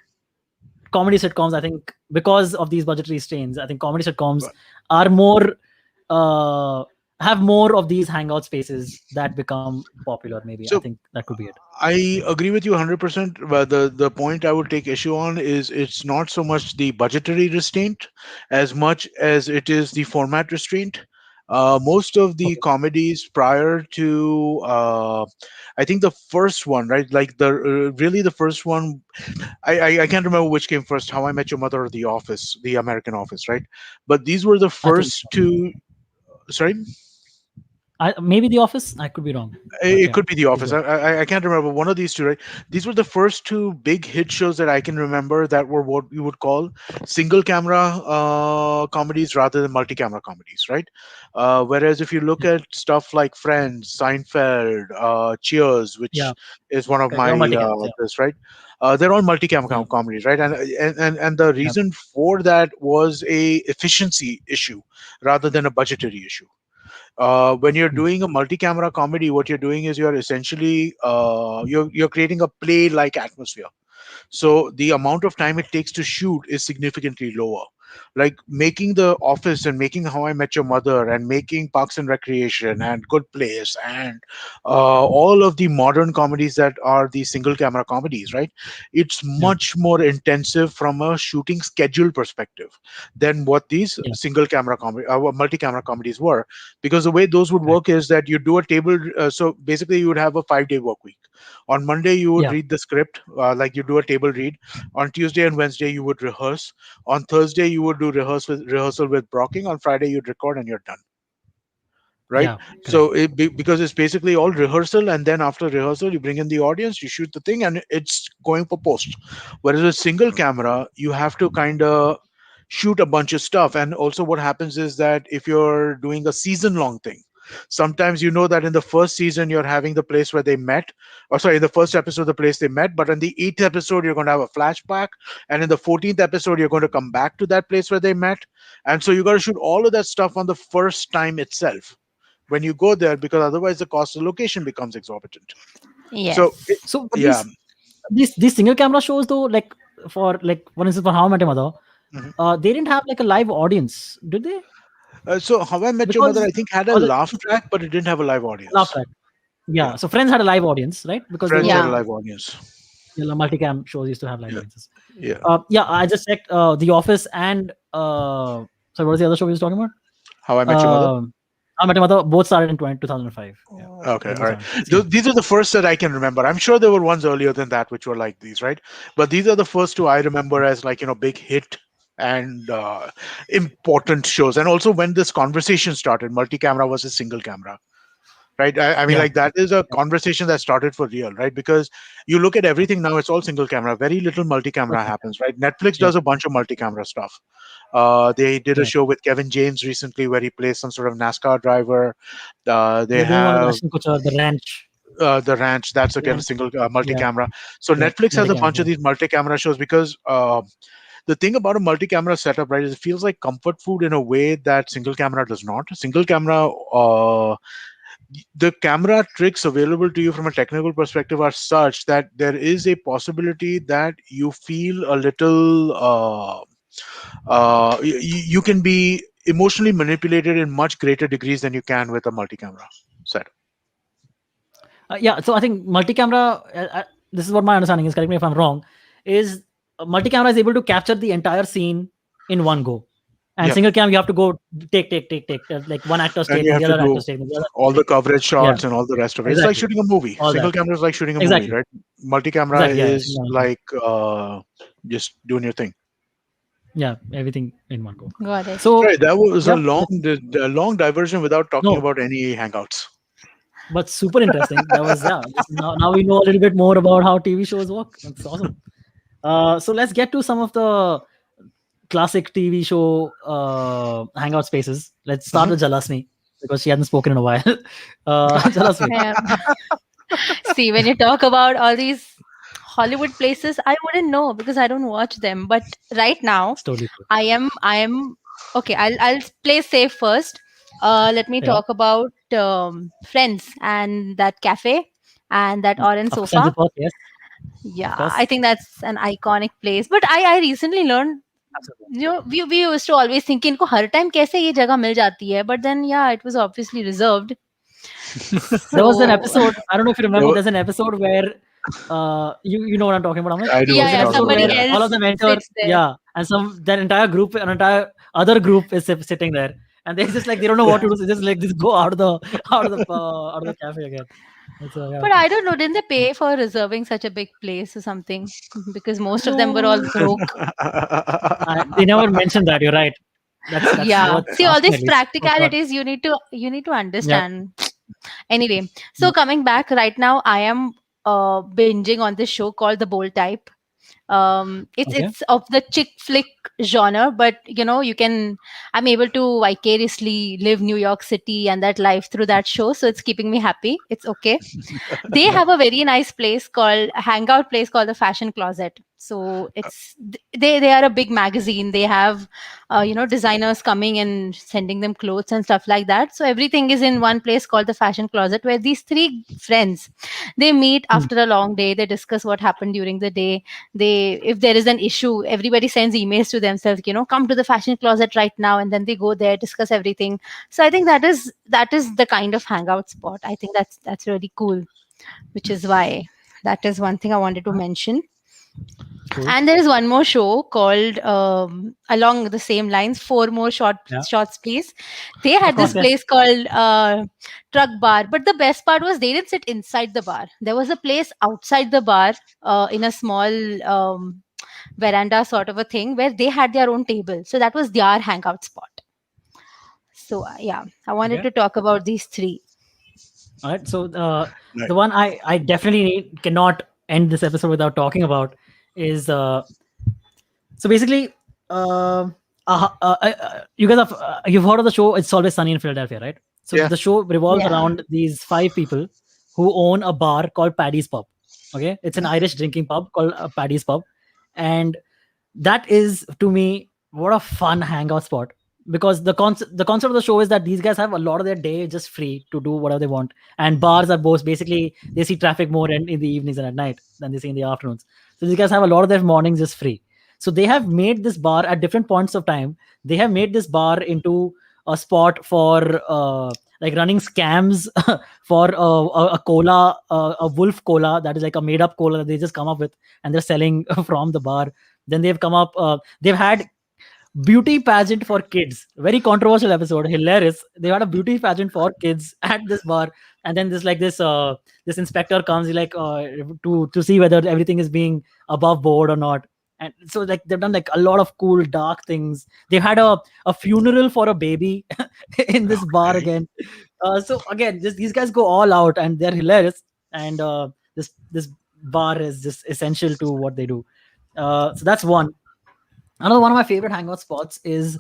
Speaker 2: comedy sitcoms, I think because of these budgetary strains, I think comedy sitcoms are more uh have more of these hangout spaces that become popular. Maybe I
Speaker 1: So
Speaker 2: think that could be it.
Speaker 1: I agree with you 100%. But the point I would take issue on is it's not so much the budgetary restraint as much as it is the format restraint. Most of the
Speaker 2: Okay.
Speaker 1: comedies prior to, I think the first one, right? Like really the first one. I can't remember which came first, How I Met Your Mother or The Office, the American Office, right? But these were the
Speaker 2: I think
Speaker 1: first two. Sorry.
Speaker 2: Maybe The Office. I could be wrong, but
Speaker 1: It
Speaker 2: yeah,
Speaker 1: could be The
Speaker 2: please
Speaker 1: Office.
Speaker 2: go.
Speaker 1: I can't remember one of these two. Right? These were the first two big hit shows that I can remember that were what you would call single camera comedies rather than multi camera comedies. Right. Whereas if you look
Speaker 2: Yeah,
Speaker 1: at stuff like Friends, Seinfeld, Cheers,
Speaker 2: yeah,
Speaker 1: which is one of
Speaker 2: correct. They're all
Speaker 1: my
Speaker 2: multicams. Yeah,
Speaker 1: this right. They're all multi camera
Speaker 2: yeah,
Speaker 1: comedies, right? And the
Speaker 2: yeah,
Speaker 1: reason for that was a efficiency issue rather than a budgetary issue. When you're
Speaker 2: mm,
Speaker 1: doing a multi-camera comedy, what you're doing is you're essentially you're creating a play-like atmosphere, so the amount of time it takes to shoot is significantly lower. Like making The Office and making How I Met Your Mother and making Parks and Recreation and Good Place and all of the modern comedies that are the single camera comedies, right? It's
Speaker 2: yeah,
Speaker 1: much more intensive from a shooting schedule perspective than what these
Speaker 2: yeah.
Speaker 1: single camera comedy, multi-camera comedies were, because the way those would
Speaker 2: Correct.
Speaker 1: work is that you do a table. So basically, you would have a 5-day work week. On Monday, you would
Speaker 2: Yeah,
Speaker 1: read the script, like you do a table read. On Tuesday and Wednesday, you would rehearse. On Thursday, you would do rehearsal with blocking. On Friday, you'd record and you're done, right?
Speaker 2: yeah, correct.
Speaker 1: So because it's basically all rehearsal, and then after rehearsal, you bring in the audience, you shoot the thing, and it's going for post. Whereas a single camera, you have to kind of shoot a bunch of stuff. And also, what happens is that if you're doing a season long thing, sometimes you know that in the first season you're having the place where they met, or sorry, in the first episode, the place they met, but in the 8th episode, you're going to have a flashback, and in the 14th episode, you're going to come back to that place where they met. And so you got to shoot all of that stuff on the first time itself when you go there, because otherwise the cost of location becomes exorbitant. So
Speaker 3: Yes.
Speaker 2: So, but
Speaker 1: yeah.
Speaker 2: these single camera shows though, like for instance, for How I Met Your Mother,
Speaker 1: Mhm.
Speaker 2: they didn't have like a live audience, did they?
Speaker 1: So How I Met Your Mother, I
Speaker 2: Because
Speaker 1: think, had a
Speaker 2: was it
Speaker 1: laugh track, but it didn't have a live
Speaker 2: laugh
Speaker 1: audience.
Speaker 2: track?
Speaker 1: Yeah.
Speaker 2: Yeah. So Friends had a live audience, right? Because they
Speaker 1: Friends
Speaker 2: were
Speaker 1: had a
Speaker 3: Yeah.
Speaker 1: live audience.
Speaker 2: multicam shows used to have live
Speaker 1: Yeah.
Speaker 2: audiences.
Speaker 1: Yeah.
Speaker 2: Yeah, I just checked The Office and so what was the other show we was talking about?
Speaker 1: How I Met Your Mother.
Speaker 2: How I Met Your Mother both started in 2005. Yeah,
Speaker 1: Okay,
Speaker 2: they
Speaker 1: all
Speaker 2: both
Speaker 1: right.
Speaker 2: started same.
Speaker 1: These are the first that I can remember. I'm sure there were ones earlier than that which were like these, right? But these are the first two I remember as, like, big hit and important shows. And also when this conversation started, multi-camera versus single camera, right? I mean,
Speaker 2: Yeah,
Speaker 1: like, that is a
Speaker 2: yeah,
Speaker 1: conversation that started for real, right? Because you look at everything now, it's all single camera. Very little multi-camera
Speaker 2: okay,
Speaker 1: happens, right? Netflix
Speaker 2: yeah,
Speaker 1: does a bunch of multi-camera stuff. They did a
Speaker 2: yeah.
Speaker 1: show with Kevin James recently where he plays some sort of NASCAR driver. They
Speaker 2: They're doing one with
Speaker 1: have
Speaker 2: Ashton Kutcher, The Ranch.
Speaker 1: the Ranch. That's again a
Speaker 2: Ranch.
Speaker 1: single
Speaker 2: Yeah,
Speaker 1: multi-camera. So
Speaker 2: yeah,
Speaker 1: Netflix has a
Speaker 2: multicam.
Speaker 1: bunch of
Speaker 2: Yeah,
Speaker 1: these multi-camera shows because the thing about a multi-camera setup, right, is it feels like comfort food in a way that single camera does not. Single camera, the camera tricks available to you from a technical perspective are such that there is a possibility that you feel a little you can be emotionally manipulated in much greater degrees than you can with a multi-camera setup.
Speaker 2: yeah. So I think multi-camera. This is what my understanding is. Correct me if I'm wrong. Is multi-camera is able to capture the entire scene in one go, and
Speaker 1: Yeah,
Speaker 2: single cam you have to go take. Like one actor's
Speaker 1: and
Speaker 2: take,
Speaker 1: you
Speaker 2: then
Speaker 1: have
Speaker 2: the
Speaker 1: to
Speaker 2: other
Speaker 1: do
Speaker 2: actor's take, then the other
Speaker 1: all
Speaker 2: actor's
Speaker 1: the
Speaker 2: take.
Speaker 1: coverage
Speaker 2: Yeah,
Speaker 1: shots and all the rest of it. It's like
Speaker 2: exactly.
Speaker 1: shooting a movie.
Speaker 2: All
Speaker 1: Single
Speaker 2: that.
Speaker 1: camera is like shooting a movie,
Speaker 2: Exactly.
Speaker 1: right? Multi-camera
Speaker 2: Exactly. Yeah.
Speaker 1: is like just doing your thing.
Speaker 2: Yeah. Everything in one go.
Speaker 3: Got it.
Speaker 2: So
Speaker 1: Right, that was a
Speaker 2: yeah.
Speaker 1: long diversion without talking
Speaker 2: No,
Speaker 1: about any hangouts.
Speaker 2: but super interesting. That was yeah. This is now we know a little bit more about how TV shows work. That's awesome. So let's get to some of the classic TV show hangout spaces. Let's start
Speaker 1: Mhm.
Speaker 2: with Jalasmi because she hasn't spoken in a while. Jalasmi,
Speaker 3: Yeah. See, when you talk about all these Hollywood places, I wouldn't know because I don't watch them. But right now,
Speaker 2: it's totally true.
Speaker 3: I am okay. I'll play safe first. Let me
Speaker 2: Yeah,
Speaker 3: talk about Friends and that cafe and that orange
Speaker 2: of course,
Speaker 3: sofa.
Speaker 2: Perth, yes, of
Speaker 3: Yeah, I
Speaker 2: course.
Speaker 3: think that's an iconic place. But I recently learned,
Speaker 2: Absolutely.
Speaker 3: we used to always think इनको हर time कैसे ये जगह मिल जाती है. But then yeah, it was obviously reserved.
Speaker 2: There was an
Speaker 3: So
Speaker 2: episode. I don't know if you remember.
Speaker 1: No,
Speaker 2: There's an episode where you know what I'm talking about, Amit.
Speaker 1: I do
Speaker 3: yeah,
Speaker 1: what
Speaker 2: There's
Speaker 1: you're
Speaker 2: an
Speaker 3: yeah,
Speaker 1: talking
Speaker 2: episode
Speaker 1: about.
Speaker 3: somebody
Speaker 2: where
Speaker 1: Yeah.
Speaker 2: all of
Speaker 3: else
Speaker 2: them enter.
Speaker 3: sits there.
Speaker 2: Yeah, and that entire group, an entire other group is sitting there, and they're just like they don't know what to do. So just like just go out of the cafe again. It's yeah.
Speaker 3: But I don't know, didn't they pay for reserving such a big place or something? Because most of them were all
Speaker 2: No,
Speaker 3: broke.
Speaker 2: they never mentioned that. You're right. That's
Speaker 3: Yeah.
Speaker 2: worth
Speaker 3: See, all
Speaker 2: asking
Speaker 3: these
Speaker 2: at least. For sure.
Speaker 3: practicalities you need to
Speaker 2: Yeah,
Speaker 3: understand. Anyway, so
Speaker 2: Yeah.
Speaker 3: coming back right now, I am binging on this show called The Bold Type. It's
Speaker 2: Okay.
Speaker 3: it's of the chick flick genre, but you can I'm able to vicariously live New York City and that life through that show, so it's keeping me happy. It's okay. They
Speaker 2: Yeah.
Speaker 3: have a very nice place called a hangout place called the Fashion Closet. So they are a big magazine. They have designers coming and sending them clothes and stuff like that. So everything is in one place called the Fashion Closet, where these three friends, they meet
Speaker 2: Hmm.
Speaker 3: after a long day. They discuss what happened during the day. They If there is an issue, everybody sends emails to themselves, come to the Fashion Closet right now, and then they go there, discuss everything. So I think that is the kind of hangout spot. I think that's really cool, which is why that is one thing I wanted to mention.
Speaker 2: Cool.
Speaker 3: And there is one more show called, along the same lines, four more
Speaker 2: Yeah.
Speaker 3: shots please. They
Speaker 2: Of
Speaker 3: had this
Speaker 2: course. Yeah.
Speaker 3: place called Truck Bar, but the best part was they didn't sit inside the bar. There was a place outside the bar, in a small veranda sort of a thing, where they had their own table, so that was their hangout spot. So yeah, I wanted
Speaker 2: Okay.
Speaker 3: to talk about these three.
Speaker 2: All right. So
Speaker 1: Right.
Speaker 2: the one I definitely cannot end this episode without talking about is so basically, uh, you guys have you've heard of the show It's Always Sunny in Philadelphia, right? So
Speaker 1: Yeah.
Speaker 2: the show revolves
Speaker 3: Yeah.
Speaker 2: around these five people who own a bar called Paddy's Pub. Okay, it's an Irish drinking pub called Paddy's Pub, and that is, to me, what a fun hangout spot, because the concept of the show is that these guys have a lot of their day just free to do whatever they want, and bars are both basically they see traffic more in the evenings and at night than they see in the afternoons. So these guys have a lot of their mornings just free. So they have made this bar at different points of time. They have made this bar into a spot for like running scams for a cola, a wolf cola, that is like a made up cola that they just come up with, and they're selling from the bar. Then they've come up, they've had beauty pageant for kids. Very controversial episode, hilarious. They had a beauty pageant for kids at this bar, and then this inspector comes, he like to see whether everything is being above board or not. And so like they've done like a lot of cool dark things. They've had a funeral for a baby in this bar
Speaker 1: Okay.
Speaker 2: again. So again, these guys go all out and they're hilarious. And this bar is just essential to what they do. So that's one. Another one of my favorite hangout spots is,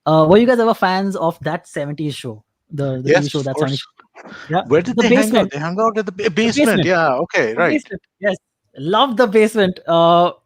Speaker 2: were you guys ever fans of that 70s show? The TV
Speaker 1: Yes,
Speaker 2: show
Speaker 1: of
Speaker 2: that 70s
Speaker 1: course.
Speaker 2: show? Yeah.
Speaker 1: Where did
Speaker 2: The
Speaker 1: they hang out?
Speaker 2: basement.
Speaker 1: They hung out at the
Speaker 2: The
Speaker 1: basement.
Speaker 2: basement.
Speaker 1: Yeah. Okay.
Speaker 2: The
Speaker 1: Right.
Speaker 2: basement. Yes. Love the basement.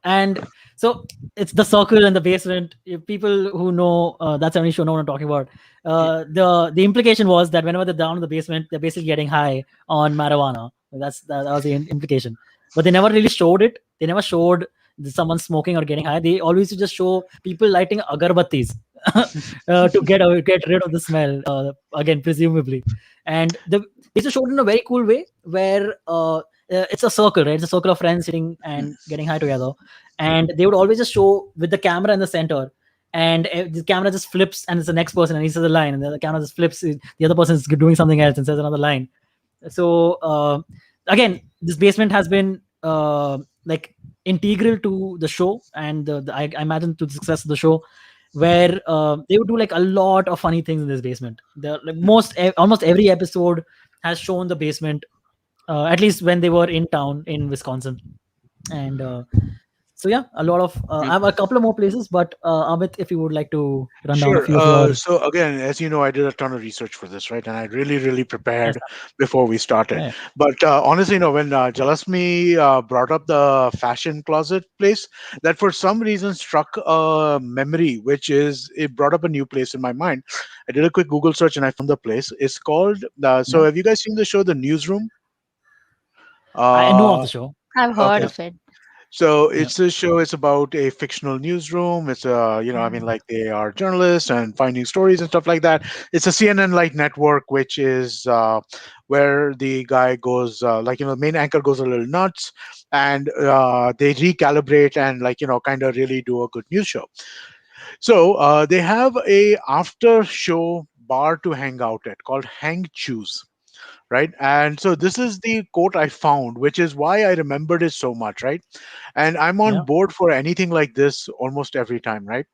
Speaker 2: And so it's the circle and the basement. If people who know that 70s show know what I'm talking about. The implication was that whenever they're down in the basement, they're basically getting high on marijuana. That was the implication. But they never really showed it. They never showed someone smoking or getting high. They always used to just show people lighting agarbattis to get rid of the smell. Again, presumably, and they just showed it in a very cool way where it's a circle, right? It's a circle of friends sitting and getting high together, and they would always just show with the camera in the center. And the camera just flips, and it's the next person, and he says a line, and then the camera just flips. The other person is doing something else and says another line. So again, this basement has been like integral to the show, and I imagine to the success of the show, where they would do like a lot of funny things in this basement. Like almost every episode has shown the basement, at least when they were in town in Wisconsin. And so yeah, a lot of I have a couple of more places, but Amit, if you would like to run down a
Speaker 1: Sure.
Speaker 2: few of your.
Speaker 1: So again, as you know, I did a ton of research for this, right? And I really, really
Speaker 2: Yes,
Speaker 1: prepared before we started.
Speaker 2: yeah,
Speaker 1: But honestly, when Jalasmi brought up the fashion closet place, that for some reason struck a memory, which is it brought up a new place in my mind. I did a quick Google search and I found the place. It's called.
Speaker 2: yeah.
Speaker 1: So have you guys seen the show, The Newsroom?
Speaker 2: I know of
Speaker 1: Uh,
Speaker 2: the show.
Speaker 3: I've heard
Speaker 1: okay.
Speaker 2: Yeah,
Speaker 3: of it.
Speaker 1: So
Speaker 2: yeah,
Speaker 1: it's a show. It's about a fictional newsroom. It's I mean,
Speaker 3: Mm.
Speaker 1: like they are journalists and finding stories and stuff like that. It's a CNN like network, which is where the guy goes, the main anchor goes a little nuts, and they recalibrate and kind of really do a good news show. So they have a after show bar to hang out at called Hang Choose, right? And so this is the quote I found, which is why I remembered it so much, right? And I'm on
Speaker 2: yeah.
Speaker 1: board for anything like this almost every time, right?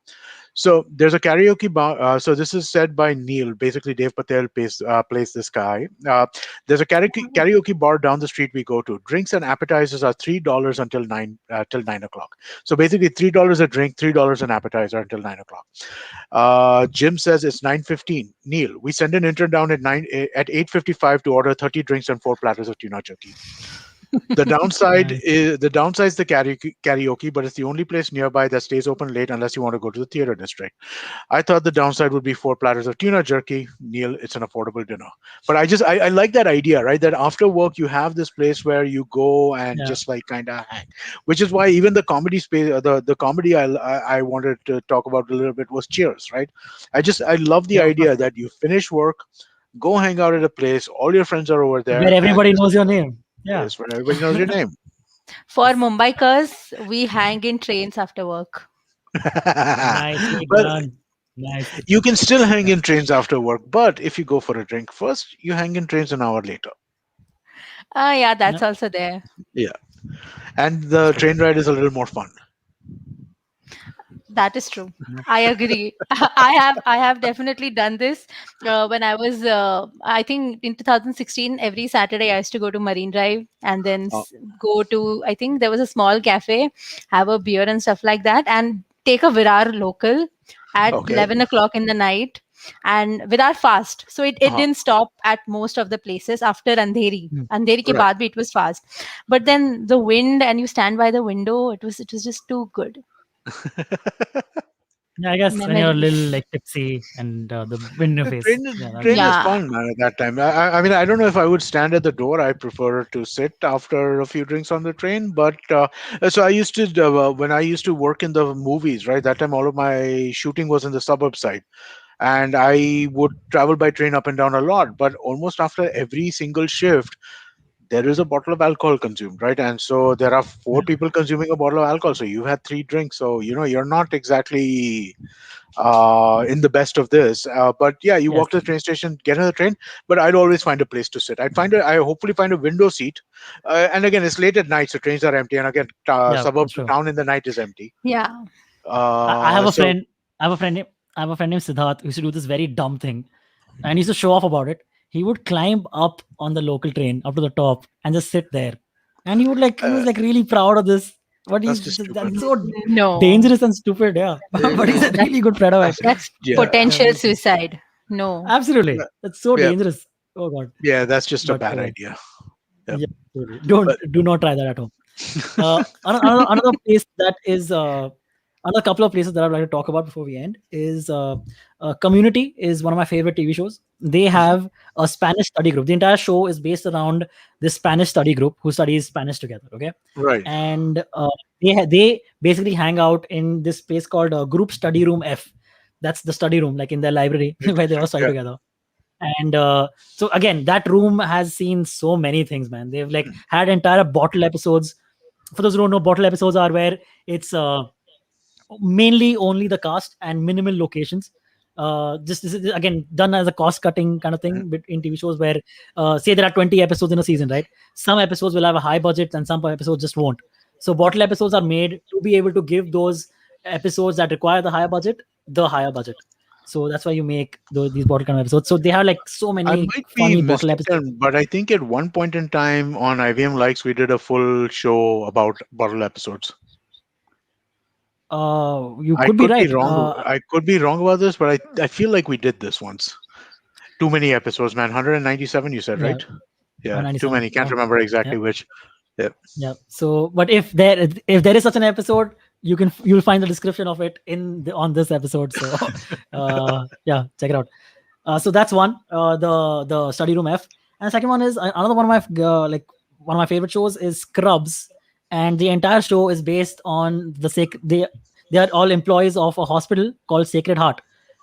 Speaker 1: So there's a karaoke bar. So this is said by Neil. Basically, Dave Patel plays this guy. There's a karaoke bar down the street we go to. Drinks and appetizers are $3 until 9 o'clock. So basically, $3 a drink, $3 an appetizer until 9 o'clock. Jim says it's 9:15. Neil, we send an intern down at 8:55 to order 30 drinks and 4 platters of tuna jerky.
Speaker 2: Nice.
Speaker 1: The downside is the karaoke, but it's the only place nearby that stays open late unless you want to go to the theater district. I thought the downside would be 4 platters of tuna jerky. Neil, it's an affordable dinner. But I like that idea, right? That after work you have this place where you go and
Speaker 2: Yeah.
Speaker 1: just like kind of hang. Which is why even the comedy space, the comedy I wanted to talk about a little bit was Cheers, right? I love the
Speaker 2: Yeah. Of
Speaker 1: idea
Speaker 2: course.
Speaker 1: that you finish work, go hang out at a place, all your friends are over there,
Speaker 2: Where
Speaker 1: and
Speaker 2: everybody
Speaker 1: just
Speaker 2: knows your name. Yeah.
Speaker 1: yes, when everybody knows your name.
Speaker 3: For
Speaker 2: Yes.
Speaker 3: Mumbaikars, we hang in trains after work.
Speaker 2: Nicely
Speaker 1: Well,
Speaker 2: done. Nicely
Speaker 1: you
Speaker 2: done.
Speaker 1: can still hang
Speaker 2: Yeah.
Speaker 1: in trains after work, but if you go for a drink first, you hang in trains an hour later.
Speaker 3: Yeah,
Speaker 2: Yeah.
Speaker 3: that's also there.
Speaker 1: Yeah, and
Speaker 2: That's
Speaker 1: the
Speaker 2: true.
Speaker 1: train ride is a little more fun.
Speaker 3: That is true.
Speaker 2: Yeah.
Speaker 3: I agree. I have definitely done this when I was I think in 2016 every Saturday I used to go to Marine Drive and then
Speaker 1: Oh,
Speaker 3: go to, I think there was a small cafe, have a beer and stuff like that, and take a Virar local at
Speaker 1: okay.
Speaker 3: 11 o'clock in the night, and Virar fast, so it
Speaker 1: Uh-huh.
Speaker 3: didn't stop at most of the places after Andheri.
Speaker 2: Mm.
Speaker 3: Andheri ke
Speaker 1: Right.
Speaker 3: baad bhi it was fast, but then the wind and you stand by the window, it was just too good.
Speaker 2: Yeah, I guess when you're a little
Speaker 3: Memories.
Speaker 2: like tipsy and the wind in your
Speaker 1: The
Speaker 2: face. Yeah, that'll
Speaker 1: train
Speaker 2: be
Speaker 1: is
Speaker 3: Yeah.
Speaker 1: fun, man. At that time, I mean, I don't know if I would stand at the door. I prefer to sit after a few drinks on the train. But so I used to when I used to work in the movies, right? That time, all of my shooting was in the suburb side, and I would travel by train up and down a lot. But almost after every single shift, there is a bottle of alcohol consumed, right? And so there are
Speaker 2: yeah.
Speaker 1: four people consuming a bottle of alcohol. So you had 3 drinks. So you're not exactly in the best of this. But yeah, you
Speaker 2: Yes.
Speaker 1: walk to the train station, get on the train. But I'd always find a place to sit. I hopefully find a window seat. And again, it's late at night, so trains are empty. And again,
Speaker 2: Yeah,
Speaker 1: suburb
Speaker 2: that's true.
Speaker 1: town in the night is empty.
Speaker 3: Yeah.
Speaker 2: I have a
Speaker 1: So
Speaker 2: friend. I have a friend. I have a friend named Siddharth who used to do this very dumb thing, and he used to show off about it. He would climb up on the local train up to the top and just sit there, and he was
Speaker 1: uh,
Speaker 2: like really proud of this. But
Speaker 1: that's just stupid.
Speaker 2: that's so
Speaker 3: No.
Speaker 2: dangerous and stupid. Yeah, but he's a
Speaker 3: No.
Speaker 2: really good friend of mine.
Speaker 3: That's
Speaker 1: Yeah,
Speaker 2: Yeah,
Speaker 3: potential suicide. No.
Speaker 2: absolutely. That's so
Speaker 1: yeah,
Speaker 2: dangerous. Oh god.
Speaker 1: yeah. That's just a
Speaker 2: But
Speaker 1: bad idea. Yep.
Speaker 2: yeah, absolutely. Don't
Speaker 1: But
Speaker 2: do not try that at home. Another place that is another couple of places that I'd like to talk about before we end is Community is one of my favorite TV shows. They
Speaker 1: Mhm.
Speaker 2: have a Spanish study group. The entire show is based around this Spanish study group who studies Spanish together. Okay,
Speaker 1: Right.
Speaker 2: and they basically hang out in this place called Group Study Room F. That's the study room, like in their library where they all
Speaker 1: Interesting.
Speaker 2: study
Speaker 1: Yeah.
Speaker 2: together. And so again, that room has seen so many things, man. They've like had entire bottle episodes. For those who don't know, bottle episodes are where it's mainly only the cast and minimal locations. Just this is again done as a cost cutting kind of
Speaker 1: Mhm.
Speaker 2: thing in TV shows where say there are 20 episodes in a season, right? Some episodes will have a high budget and some episodes just won't. So bottle episodes are made to be able to give those episodes that require the higher budget the higher budget. So that's why you make these bottle kind of episodes. So they have like so
Speaker 1: I
Speaker 2: many
Speaker 1: might be
Speaker 2: funny bottle episodes.
Speaker 1: mistaken, but I think at one point in time on IVM Likes, we did a full show about bottle episodes.
Speaker 2: You
Speaker 1: I
Speaker 2: could be
Speaker 1: could be
Speaker 2: right.
Speaker 1: wrong. I could be wrong about this, but I feel like we did this once. Too many episodes, man. 197, you said,
Speaker 2: Yeah,
Speaker 1: right? Yeah, too
Speaker 2: 197.
Speaker 1: many. Can't
Speaker 2: Yeah,
Speaker 1: remember
Speaker 2: yeah.
Speaker 1: exactly which. Yeah.
Speaker 2: Yeah. So, but if there is such an episode, you'll find the description of it on this episode. So, yeah, check it out. So that's one. The study room F, and the second one is another one of my one of my favorite shows is Scrubs, and the entire show is based on they are all employees of a hospital called Sacred Heart.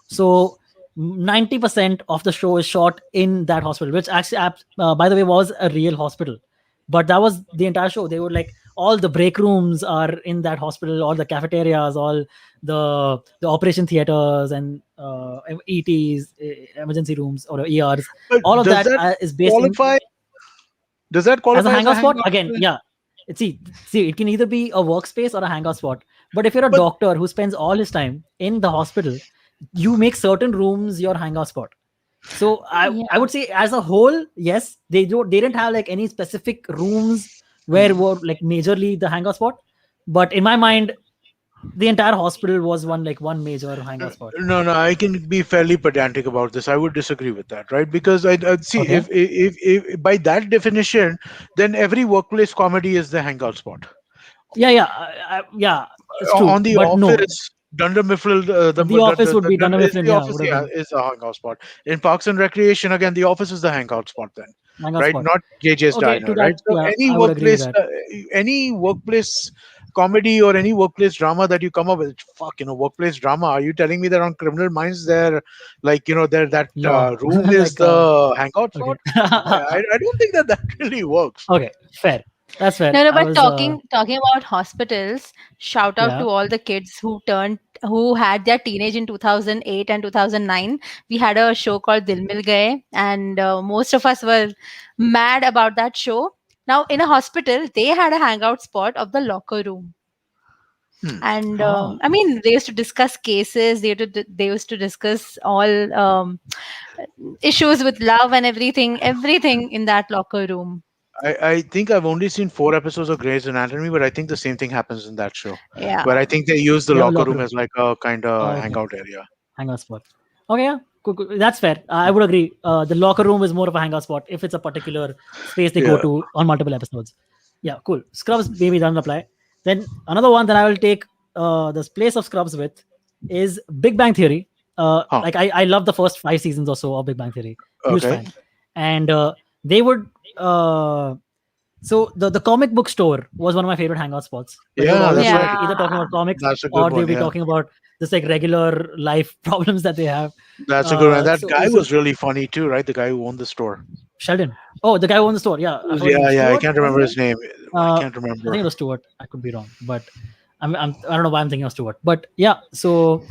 Speaker 2: So 90% of the show is shot in that hospital, which actually, by the way, was a real hospital. But that was the entire show. They would like all the break rooms are in that hospital, all the cafeterias, all the operation theaters and ETs, emergency rooms or ERs.
Speaker 1: But
Speaker 2: All of that is based in
Speaker 1: qualify? Does that
Speaker 2: as a
Speaker 1: qualify as a
Speaker 2: hangout spot.
Speaker 1: hangout?
Speaker 2: Again, yeah, See, it can either be a workspace or a hangout spot. But if you're a
Speaker 1: But
Speaker 2: doctor who spends all his time in the hospital, you make certain rooms your hangout spot. So I
Speaker 3: Yeah.
Speaker 2: would say as a whole, yes, they didn't have like any specific rooms where
Speaker 1: hmm.
Speaker 2: were like majorly the hangout spot. But in my mind, the entire hospital was one major hangout spot.
Speaker 1: No, no, I can be fairly pedantic about this. I would disagree with that, right? Because I see
Speaker 2: Okay.
Speaker 1: if by that definition, then every workplace comedy is the hangout spot.
Speaker 2: Yeah, it's true.
Speaker 1: On The
Speaker 2: But no,
Speaker 1: Office, Dunder Mifflin,
Speaker 2: the office would
Speaker 1: the
Speaker 2: be Dunder
Speaker 1: Dunder is
Speaker 2: Mifflin.
Speaker 1: The
Speaker 2: Yeah,
Speaker 1: Office,
Speaker 2: would have
Speaker 1: yeah,
Speaker 2: been
Speaker 1: is a hangout spot. In Parks and Recreation, again, The Office is the hangout spot then,
Speaker 2: hangout
Speaker 1: right?
Speaker 2: spot.
Speaker 1: Not JJ's
Speaker 2: Okay, to
Speaker 1: Diner, right?
Speaker 2: that,
Speaker 1: So
Speaker 2: yeah, I would agree with that.
Speaker 1: any workplace comedy or any workplace drama that you come up with, fuck, workplace drama. Are you telling me that on Criminal Minds, there, there that
Speaker 2: Law,
Speaker 1: room is
Speaker 2: like
Speaker 1: the hangout spot?
Speaker 2: okay.
Speaker 1: I don't think that that really works.
Speaker 2: Okay, fair. That's fair.
Speaker 3: No, no,
Speaker 2: I
Speaker 3: but
Speaker 2: was
Speaker 3: talking about hospitals, shout out
Speaker 2: yeah.
Speaker 3: to all the kids who had their teenage in 2008 and 2009. We had a show called Dil Mil Gaye, and most of us were mad about that show. Now, in a hospital, they had a hangout spot of the locker room.
Speaker 1: Hmm.
Speaker 3: And
Speaker 2: Oh,
Speaker 3: I mean, they used to discuss cases. They used to discuss all issues with love and everything in that locker room.
Speaker 1: I think I've only seen 4 episodes of Grey's Anatomy, but I think the same thing happens in that show, where
Speaker 3: Yeah.
Speaker 1: I think they use the
Speaker 2: they have a
Speaker 1: locker
Speaker 2: locker
Speaker 1: room
Speaker 2: room.
Speaker 1: as like a kind of
Speaker 2: Oh, okay.
Speaker 1: hangout area.
Speaker 2: Hangout spot. Okay, yeah. Cool, cool. That's fair. I would agree. The locker room is more of a hangout spot if it's a particular space they go
Speaker 1: Yeah.
Speaker 2: to on multiple episodes. Yeah, cool. Scrubs maybe doesn't apply. Then another one that I will take this place of Scrubs with is Big Bang Theory.
Speaker 1: Huh.
Speaker 2: I love the first 5 seasons or so of Big Bang Theory. Huge
Speaker 1: Okay.
Speaker 2: fan. And they would so the comic book store was one of my favorite hangout spots where they would
Speaker 1: Yeah,
Speaker 2: always
Speaker 1: that's
Speaker 2: be
Speaker 1: right.
Speaker 2: like either talking
Speaker 3: Yeah.
Speaker 2: about comics
Speaker 1: That's a good
Speaker 2: or they'll
Speaker 1: one.
Speaker 2: be
Speaker 1: Yeah,
Speaker 2: talking about just like regular life problems that they have.
Speaker 1: that's a good one. That
Speaker 2: So
Speaker 1: guy
Speaker 2: so
Speaker 1: was really funny too, right? The guy who owned the store.
Speaker 2: Sheldon. Oh, the guy who owns the store. Yeah, I forgot his name.
Speaker 1: Yeah, yeah. I
Speaker 2: Stuart
Speaker 1: can't
Speaker 2: was his
Speaker 1: remember
Speaker 2: name.
Speaker 1: his name. I
Speaker 2: Uh,
Speaker 1: can't
Speaker 2: I think
Speaker 1: remember.
Speaker 2: it was Stuart. I could be wrong, but I don't know why I'm thinking of Stuart. But yeah, so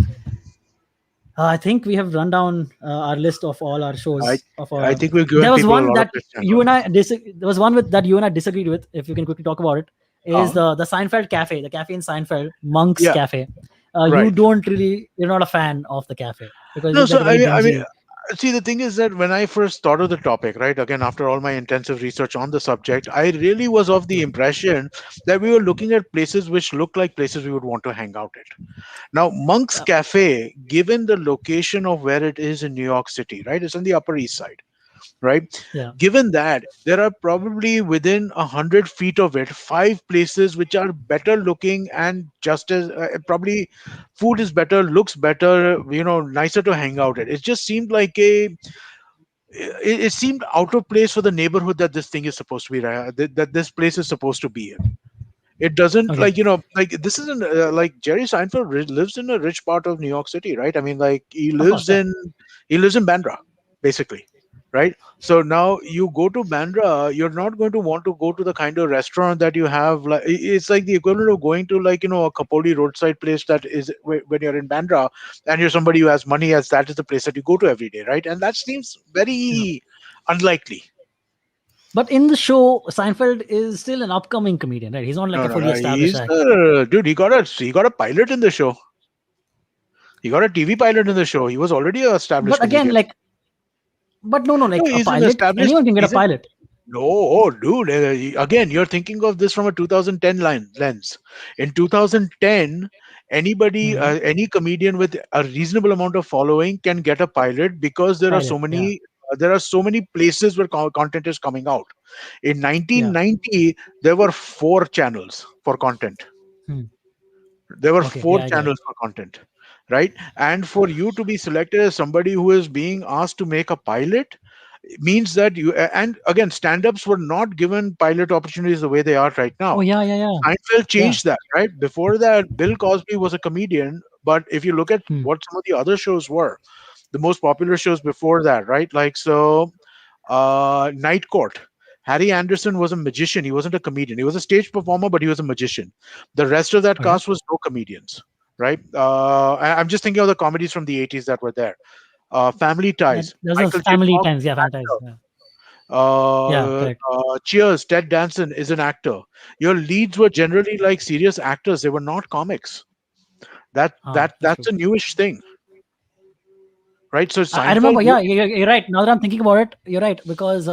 Speaker 2: I think we have run down our list of all our
Speaker 1: I
Speaker 2: shows. Of
Speaker 1: I
Speaker 2: our
Speaker 1: think we've given
Speaker 2: there was
Speaker 1: people a
Speaker 2: one
Speaker 1: lot of
Speaker 2: that
Speaker 1: questions.
Speaker 2: you and I there was one with that you and I disagreed with. If you can quickly talk about it, is
Speaker 1: Huh?
Speaker 2: the Seinfeld Cafe, the cafe in Seinfeld, Monk's
Speaker 1: Yeah.
Speaker 2: Cafe. You
Speaker 1: Right.
Speaker 2: don't really, you're not a fan of the cafe because
Speaker 1: No.
Speaker 2: it's
Speaker 1: So
Speaker 2: like very
Speaker 1: I mean,
Speaker 2: dingy.
Speaker 1: see, the thing is that when I first thought of the topic, right, again, after all my intensive research on the subject, I really was of the impression that we were looking at places which look like places we would want to hang out at. Now, Monk's
Speaker 2: Uh,
Speaker 1: Cafe, given the location of where it is in New York City, right, it's on the Upper East Side, right?
Speaker 2: yeah.
Speaker 1: Given that there are probably within 100 feet of it, 5 places which are better looking and just as probably food is better, looks better, nicer to hang out at. It just seemed like it seemed out of place for the neighborhood that this thing is supposed to be, that this place is supposed to be in. It doesn't,
Speaker 2: Okay.
Speaker 1: like this isn't like Jerry Seinfeld lives in a rich part of New York City, right? I mean, like
Speaker 2: Of course. Yeah.
Speaker 1: he lives in Bandra, basically, right? So now you go to Bandra, you're not going to want to go to the kind of restaurant that you have. Like it's like the equivalent of going to, like, a Kapoli roadside place that is when you're in Bandra, and you're somebody who has money, as that is the place that you go to every day, right? And that seems
Speaker 2: Yeah.
Speaker 1: very unlikely.
Speaker 2: But in the show, Seinfeld is still an upcoming comedian, right? He's not like
Speaker 1: No,
Speaker 2: a
Speaker 1: no,
Speaker 2: fully
Speaker 1: no.
Speaker 2: established
Speaker 1: He's
Speaker 2: actor.
Speaker 1: dude. He got a pilot in the show. He got a TV pilot in the show. He was already an established
Speaker 2: But again,
Speaker 1: comedian.
Speaker 2: like, but no,
Speaker 1: No,
Speaker 2: like a
Speaker 1: he's an
Speaker 2: pilot,
Speaker 1: established.
Speaker 2: anyone can get a
Speaker 1: He's an
Speaker 2: pilot.
Speaker 1: No, oh, dude. Again, you're thinking of this from a 2010 lens. In 2010, anybody,
Speaker 2: Hmm.
Speaker 1: any comedian with a reasonable amount of following can get a pilot, because
Speaker 2: Pilot, yeah,
Speaker 1: there are so many places where content is coming out. In
Speaker 2: yeah.
Speaker 1: 1990, there were 4 channels for content.
Speaker 2: Hmm.
Speaker 1: There were
Speaker 2: Okay,
Speaker 1: four
Speaker 2: yeah, I get it.
Speaker 1: channels for content, right? And for you to be selected as somebody who is being asked to make a pilot means that and again, stand-ups were not given pilot opportunities the way they are right
Speaker 2: Oh
Speaker 1: now.
Speaker 2: yeah, yeah, yeah,
Speaker 1: Seinfeld
Speaker 2: yeah.
Speaker 1: changed that, right? Before that, Bill Cosby was a comedian, but if you look at
Speaker 2: Hmm.
Speaker 1: what some of the other shows were, the most popular shows before that, right? Like, so Night Court. Harry Anderson was a magician. He wasn't a comedian. He was a stage performer, but he was a magician. The rest of that
Speaker 2: Okay.
Speaker 1: cast was no comedians, right? I'm just thinking of the comedies from the 80s that were there. Family
Speaker 2: Yeah,
Speaker 1: Ties.
Speaker 2: there's a
Speaker 1: Michael J.
Speaker 2: family
Speaker 1: Fox,
Speaker 2: times. Yeah, family times.
Speaker 1: actor.
Speaker 2: Yeah. Yeah, correct.
Speaker 1: Cheers, Ted Danson is an actor. Your leads were generally like serious actors. They were not comics.
Speaker 2: That's
Speaker 1: That's
Speaker 2: true.
Speaker 1: a newish thing, right? So
Speaker 2: I
Speaker 1: Seinfeld,
Speaker 2: remember, yeah, you're right. Now that I'm thinking about it, you're right. Because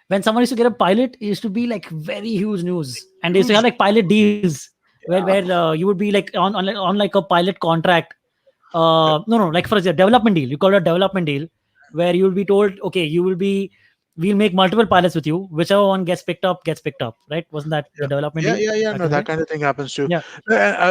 Speaker 2: when someone used to get a pilot, it used to be like very huge news. And they used to have
Speaker 1: huge,
Speaker 2: like pilot deals where
Speaker 1: yeah,
Speaker 2: you would be like on like a pilot contract. No, like for a development deal. You call it a development deal where you'll be told, okay, we'll make multiple pilots with you. Whichever one gets picked up, right? Wasn't that
Speaker 1: yeah,
Speaker 2: the development
Speaker 1: yeah,
Speaker 2: deal
Speaker 1: yeah, yeah.
Speaker 2: back
Speaker 1: No,
Speaker 2: in the
Speaker 1: that
Speaker 2: day?
Speaker 1: kind of thing happens too.
Speaker 2: Yeah,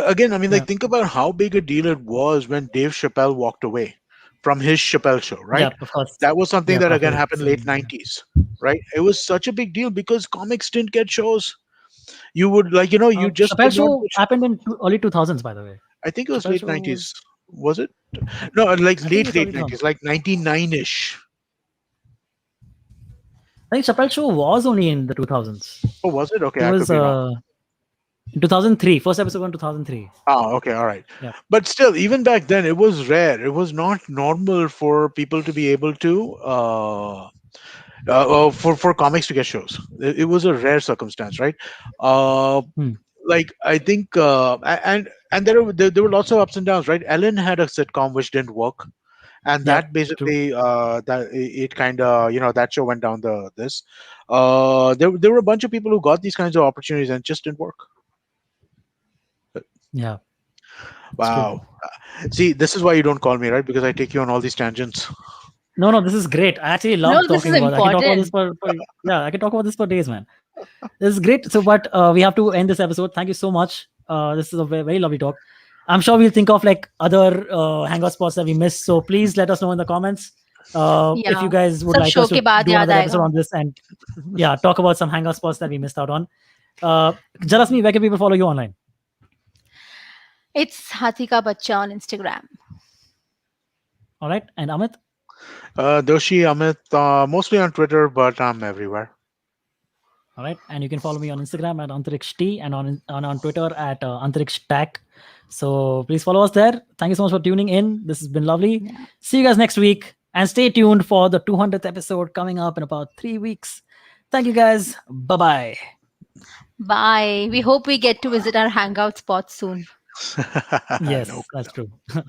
Speaker 1: Again, I mean, like,
Speaker 2: yeah,
Speaker 1: think about how big a deal it was when Dave Chappelle walked away from his Chappelle show,
Speaker 2: yeah,
Speaker 1: right?
Speaker 2: of course.
Speaker 1: That was something
Speaker 2: Yeah,
Speaker 1: that again
Speaker 2: after
Speaker 1: happened late
Speaker 2: saying, yeah.
Speaker 1: 90s, right? It was such a big deal because comics didn't get shows. You would like, you just
Speaker 2: Chappelle
Speaker 1: did not
Speaker 2: show
Speaker 1: get.
Speaker 2: happened in early 2000s, by the way.
Speaker 1: I think it was
Speaker 2: Chappelle
Speaker 1: late
Speaker 2: show
Speaker 1: 90s.
Speaker 2: was,
Speaker 1: Was it? No, like
Speaker 2: I think
Speaker 1: late
Speaker 2: it's early
Speaker 1: late
Speaker 2: 2000s.
Speaker 1: 90s, like 99 ish.
Speaker 2: I think Chappelle show was only in the 2000s.
Speaker 1: Oh, was it? Okay,
Speaker 2: It
Speaker 1: I could
Speaker 2: was
Speaker 1: be wrong.
Speaker 2: in 2003. First episode in 2003.
Speaker 1: Oh, okay, all right.
Speaker 2: Yeah,
Speaker 1: But still, even back then, it was rare. It was not normal for people to be able to for comics to get shows. It was a rare circumstance, right? Uh,
Speaker 2: hmm.
Speaker 1: like I think, and there were lots of ups and downs, right? Ellen had a sitcom which didn't work, and
Speaker 2: Yeah,
Speaker 1: that
Speaker 2: true.
Speaker 1: basically that it kind of that show went down the this. There were a bunch of people who got these kinds of opportunities and just didn't work.
Speaker 2: Yeah, it's true.
Speaker 1: Wow. See, this is why you don't call me, right? Because I take you on all these tangents.
Speaker 2: No, this is great. I actually
Speaker 3: No,
Speaker 2: love
Speaker 3: this is
Speaker 2: talking about. I can talk about this
Speaker 3: important.
Speaker 2: for yeah. I can talk about this for days, man. This is great. So, but we have to end this episode. Thank you so much. This is a very, very lovely talk. I'm sure we'll think of like other hangout spots that we missed. So please let us know in the comments if you
Speaker 3: Yeah.
Speaker 2: guys would
Speaker 3: Sab
Speaker 2: like us
Speaker 3: show
Speaker 2: to
Speaker 3: ke baad
Speaker 2: do
Speaker 3: yaad
Speaker 2: another episode
Speaker 3: aayega.
Speaker 2: on this and yeah, talk about some hangout spots that we missed out on. Jarasmi, where can people follow you online?
Speaker 3: It's Hathi Ka Bachcha on Instagram.
Speaker 2: All right, and Amit.
Speaker 1: Doshi, Amit, mostly on Twitter, but I'm everywhere.
Speaker 2: All right, and you can follow me on Instagram at Antariksh and on Twitter at Antariksh. So please follow us there. Thank you so much for tuning in. This has been lovely.
Speaker 3: Yeah.
Speaker 2: See you guys next week, and stay tuned for the 200th episode coming up in about 3 weeks. Thank you guys. Bye bye.
Speaker 3: Bye. We hope we get to visit our hangout spots soon.
Speaker 1: No
Speaker 2: Yes, that's
Speaker 1: problem.
Speaker 2: true.